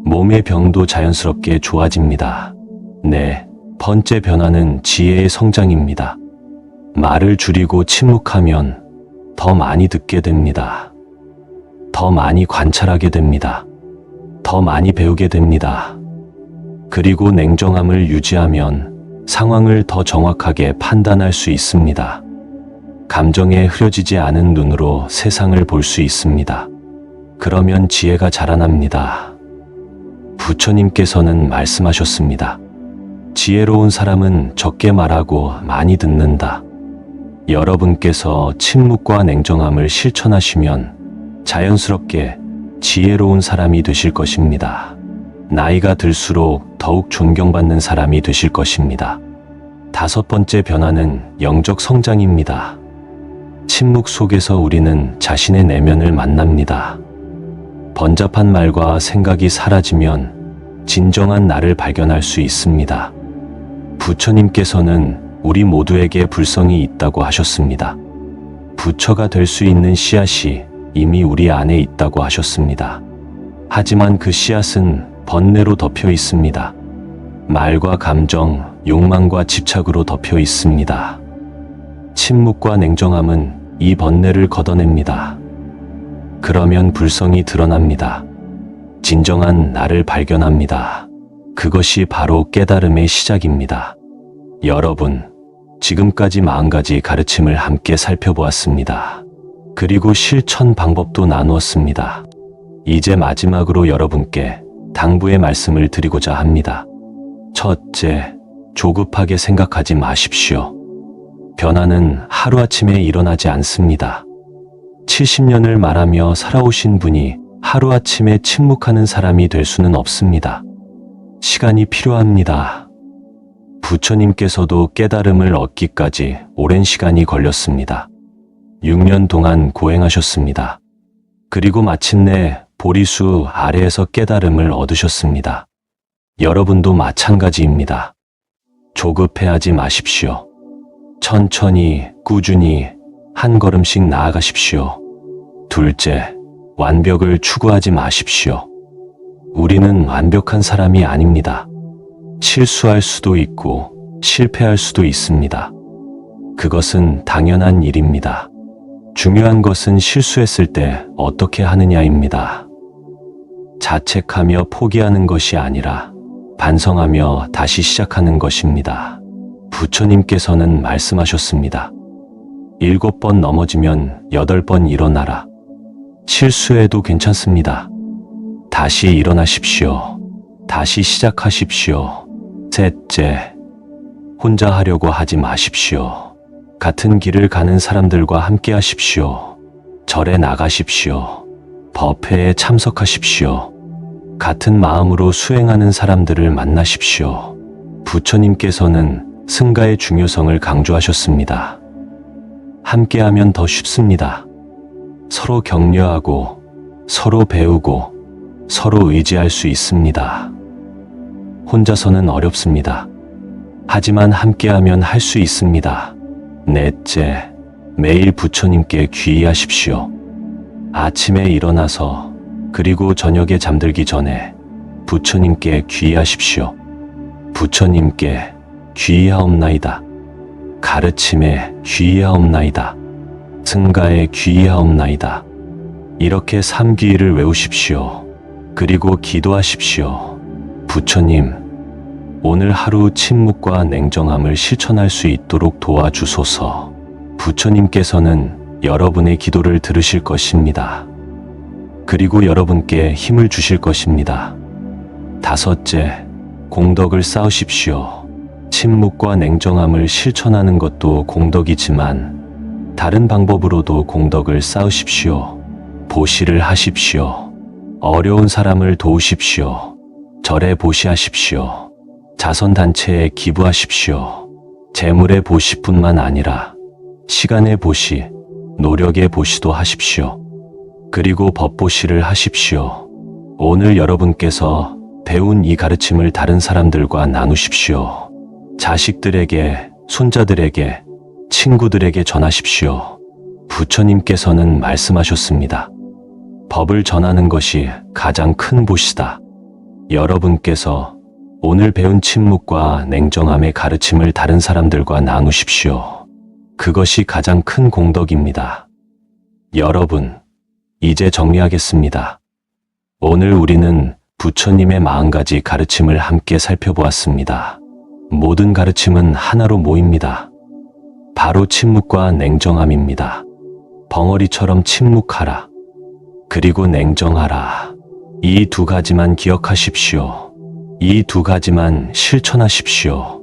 몸의 병도 자연스럽게 좋아집니다. 4번째 변화는 지혜의 성장입니다. 말을 줄이고 침묵하면 더 많이 듣게 됩니다. 더 많이 관찰하게 됩니다. 더 많이 배우게 됩니다. 그리고 냉정함을 유지하면 상황을 더 정확하게 판단할 수 있습니다. 감정에 흐려지지 않은 눈으로 세상을 볼 수 있습니다. 그러면 지혜가 자라납니다. 부처님께서는 말씀하셨습니다. 지혜로운 사람은 적게 말하고 많이 듣는다. 여러분께서 침묵과 냉정함을 실천하시면 자연스럽게 지혜로운 사람이 되실 것입니다. 나이가 들수록 더욱 존경받는 사람이 되실 것입니다. 5번째 변화는 영적 성장입니다. 침묵 속에서 우리는 자신의 내면을 만납니다. 번잡한 말과 생각이 사라지면 진정한 나를 발견할 수 있습니다. 부처님께서는 우리 모두에게 불성이 있다고 하셨습니다. 부처가 될 수 있는 씨앗이 이미 우리 안에 있다고 하셨습니다. 하지만 그 씨앗은 번뇌로 덮여 있습니다. 말과 감정, 욕망과 집착으로 덮여 있습니다. 침묵과 냉정함은 이 번뇌를 걷어냅니다. 그러면 불성이 드러납니다. 진정한 나를 발견합니다. 그것이 바로 깨달음의 시작입니다. 여러분, 지금까지 40가지 가르침을 함께 살펴보았습니다. 그리고 실천 방법도 나누었습니다. 이제 마지막으로 여러분께 당부의 말씀을 드리고자 합니다. 첫째, 조급하게 생각하지 마십시오. 변화는 하루아침에 일어나지 않습니다. 70년을 말하며 살아오신 분이 하루아침에 침묵하는 사람이 될 수는 없습니다. 시간이 필요합니다. 부처님께서도 깨달음을 얻기까지 오랜 시간이 걸렸습니다. 6년 동안 고행하셨습니다. 그리고 마침내 보리수 아래에서 깨달음을 얻으셨습니다. 여러분도 마찬가지입니다. 조급해하지 마십시오. 천천히, 꾸준히 한 걸음씩 나아가십시오. 둘째, 완벽을 추구하지 마십시오. 우리는 완벽한 사람이 아닙니다. 실수할 수도 있고 실패할 수도 있습니다. 그것은 당연한 일입니다. 중요한 것은 실수했을 때 어떻게 하느냐입니다. 자책하며 포기하는 것이 아니라 반성하며 다시 시작하는 것입니다. 부처님께서는 말씀하셨습니다. 7번 넘어지면 8번 일어나라. 실수해도 괜찮습니다. 다시 일어나십시오. 다시 시작하십시오. 셋째, 혼자 하려고 하지 마십시오. 같은 길을 가는 사람들과 함께 하십시오. 절에 나가십시오. 법회에 참석하십시오. 같은 마음으로 수행하는 사람들을 만나십시오. 부처님께서는 승가의 중요성을 강조하셨습니다. 함께하면 더 쉽습니다. 서로 격려하고, 서로 배우고, 서로 의지할 수 있습니다. 혼자서는 어렵습니다. 하지만 함께하면 할 수 있습니다. 넷째, 매일 부처님께 귀의하십시오. 아침에 일어나서 그리고 저녁에 잠들기 전에 부처님께 귀의하십시오. 부처님께 귀의하옵나이다. 가르침에 귀의하옵나이다. 승가에 귀의하옵나이다. 이렇게 3귀의를 외우십시오. 그리고 기도하십시오. 부처님, 오늘 하루 침묵과 냉정함을 실천할 수 있도록 도와주소서. 부처님께서는 여러분의 기도를 들으실 것입니다. 그리고 여러분께 힘을 주실 것입니다. 다섯째, 공덕을 쌓으십시오. 침묵과 냉정함을 실천하는 것도 공덕이지만 다른 방법으로도 공덕을 쌓으십시오. 보시를 하십시오. 어려운 사람을 도우십시오. 절에 보시하십시오. 자선단체에 기부하십시오. 재물의 보시뿐만 아니라 시간의 보시, 노력의 보시도 하십시오. 그리고 법보시를 하십시오. 오늘 여러분께서 배운 이 가르침을 다른 사람들과 나누십시오. 자식들에게, 손자들에게, 친구들에게 전하십시오. 부처님께서는 말씀하셨습니다. 법을 전하는 것이 가장 큰 보시다. 여러분께서 오늘 배운 침묵과 냉정함의 가르침을 다른 사람들과 나누십시오. 그것이 가장 큰 공덕입니다. 여러분, 이제 정리하겠습니다. 오늘 우리는 부처님의 40가지 가르침을 함께 살펴보았습니다. 모든 가르침은 하나로 모입니다. 바로 침묵과 냉정함입니다. 벙어리처럼 침묵하라. 그리고 냉정하라. 이 2가지만 기억하십시오. 이 2가지만 실천하십시오.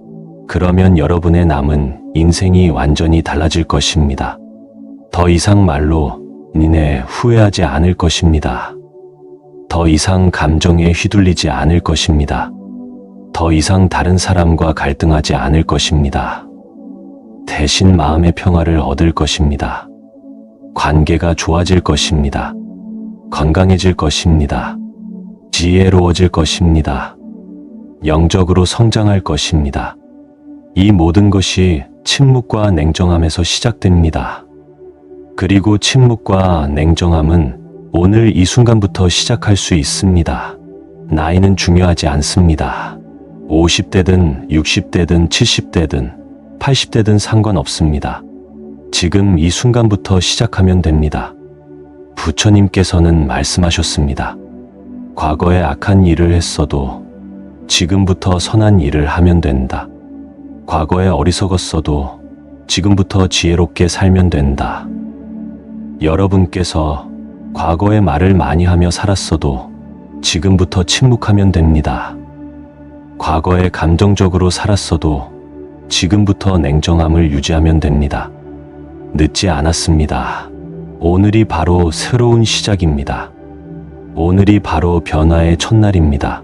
그러면 여러분의 남은 인생이 완전히 달라질 것입니다. 더 이상 말로 니네 후회하지 않을 것입니다. 더 이상 감정에 휘둘리지 않을 것입니다. 더 이상 다른 사람과 갈등하지 않을 것입니다. 대신 마음의 평화를 얻을 것입니다. 관계가 좋아질 것입니다. 건강해질 것입니다. 지혜로워질 것입니다. 영적으로 성장할 것입니다. 이 모든 것이 침묵과 냉정함에서 시작됩니다. 그리고 침묵과 냉정함은 오늘 이 순간부터 시작할 수 있습니다. 나이는 중요하지 않습니다. 50대든 60대든 70대든 80대든 상관없습니다. 지금 이 순간부터 시작하면 됩니다. 부처님께서는 말씀하셨습니다. 과거에 악한 일을 했어도 지금부터 선한 일을 하면 된다. 과거에 어리석었어도 지금부터 지혜롭게 살면 된다. 여러분께서 과거에 말을 많이 하며 살았어도 지금부터 침묵하면 됩니다. 과거에 감정적으로 살았어도 지금부터 냉정함을 유지하면 됩니다. 늦지 않았습니다. 오늘이 바로 새로운 시작입니다. 오늘이 바로 변화의 첫날입니다.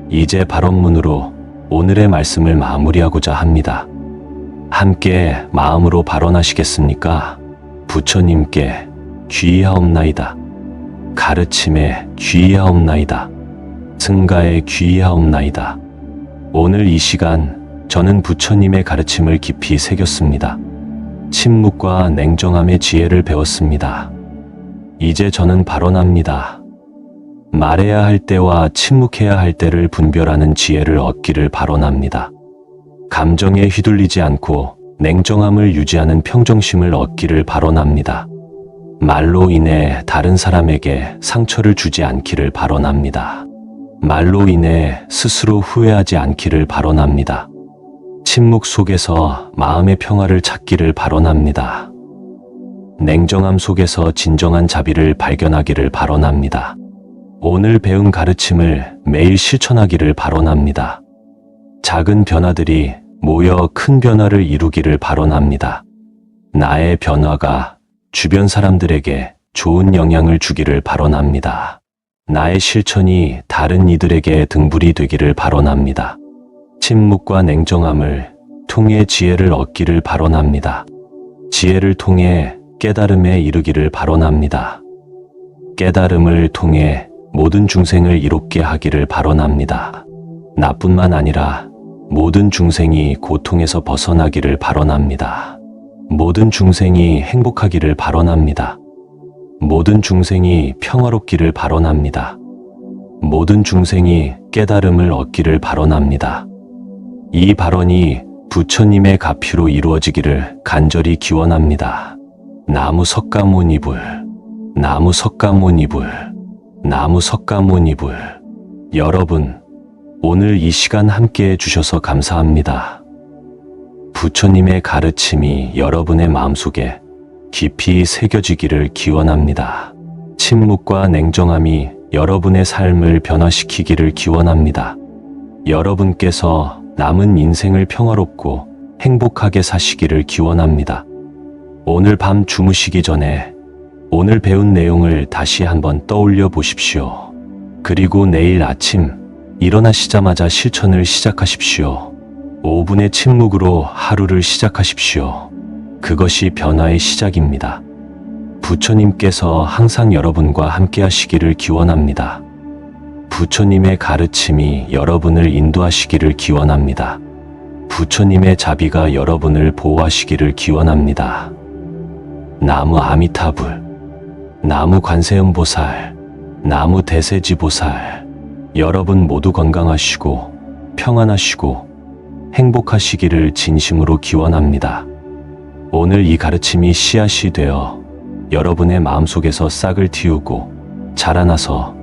이제 발언문으로 오늘의 말씀을 마무리하고자 합니다. 함께 마음으로 발언하시겠습니까? 부처님께 귀의하옵나이다. 가르침에 귀의하옵나이다. 승가에 귀의하옵나이다. 오늘 이 시간 저는 부처님의 가르침을 깊이 새겼습니다. 침묵과 냉정함의 지혜를 배웠습니다. 이제 저는 발언합니다. 말해야 할 때와 침묵해야 할 때를 분별하는 지혜를 얻기를 발언합니다. 감정에 휘둘리지 않고 냉정함을 유지하는 평정심을 얻기를 발언합니다. 말로 인해 다른 사람에게 상처를 주지 않기를 발언합니다. 말로 인해 스스로 후회하지 않기를 발언합니다. 침묵 속에서 마음의 평화를 찾기를 발언합니다. 냉정함 속에서 진정한 자비를 발견하기를 발언합니다. 오늘 배운 가르침을 매일 실천하기를 발언합니다. 작은 변화들이 모여 큰 변화를 이루기를 발언합니다. 나의 변화가 주변 사람들에게 좋은 영향을 주기를 발언합니다. 나의 실천이 다른 이들에게 등불이 되기를 발언합니다. 침묵과 냉정함을 통해 지혜를 얻기를 발언합니다. 지혜를 통해 깨달음에 이르기를 발언합니다. 깨달음을 통해 모든 중생을 이롭게 하기를 발언합니다. 나뿐만 아니라 모든 중생이 고통에서 벗어나기를 발언합니다. 모든 중생이 행복하기를 발언합니다. 모든 중생이 평화롭기를 발언합니다. 모든 중생이 깨달음을 얻기를 발언합니다. 이 발언이 부처님의 가피로 이루어지기를 간절히 기원합니다. 나무 석가모니불, 나무 석가모니불, 나무 석가모니불. 여러분, 오늘 이 시간 함께 해주셔서 감사합니다. 부처님의 가르침이 여러분의 마음속에 깊이 새겨지기를 기원합니다. 침묵과 냉정함이 여러분의 삶을 변화시키기를 기원합니다. 여러분께서 남은 인생을 평화롭고 행복하게 사시기를 기원합니다. 오늘 밤 주무시기 전에 오늘 배운 내용을 다시 한번 떠올려 보십시오. 그리고 내일 아침 일어나시자마자 실천을 시작하십시오. 5분의 침묵으로 하루를 시작하십시오. 그것이 변화의 시작입니다. 부처님께서 항상 여러분과 함께 하시기를 기원합니다. 부처님의 가르침이 여러분을 인도하시기를 기원합니다. 부처님의 자비가 여러분을 보호하시기를 기원합니다. 나무 아미타불, 나무 관세음보살, 나무 대세지보살, 여러분 모두 건강하시고 평안하시고 행복하시기를 진심으로 기원합니다. 오늘 이 가르침이 씨앗이 되어 여러분의 마음속에서 싹을 틔우고 자라나서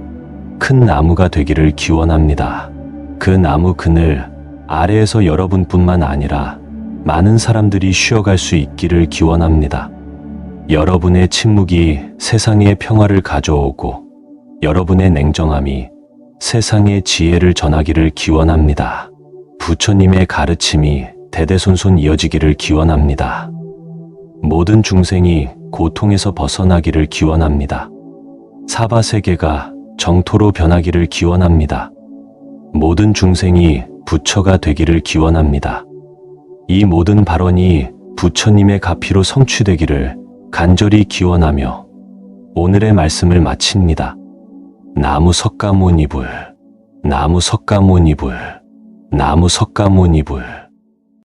큰 나무가 되기를 기원합니다. 그 나무 그늘 아래에서 여러분뿐만 아니라 많은 사람들이 쉬어갈 수 있기를 기원합니다. 여러분의 침묵이 세상에 평화를 가져오고 여러분의 냉정함이 세상에 지혜를 전하기를 기원합니다. 부처님의 가르침이 대대손손 이어지기를 기원합니다. 모든 중생이 고통에서 벗어나기를 기원합니다. 사바세계가 정토로 변하기를 기원합니다. 모든 중생이 부처가 되기를 기원합니다. 이 모든 발언이 부처님의 가피로 성취되기를 간절히 기원하며 오늘의 말씀을 마칩니다. 나무 석가모니불, 나무 석가모니불, 나무 석가모니불.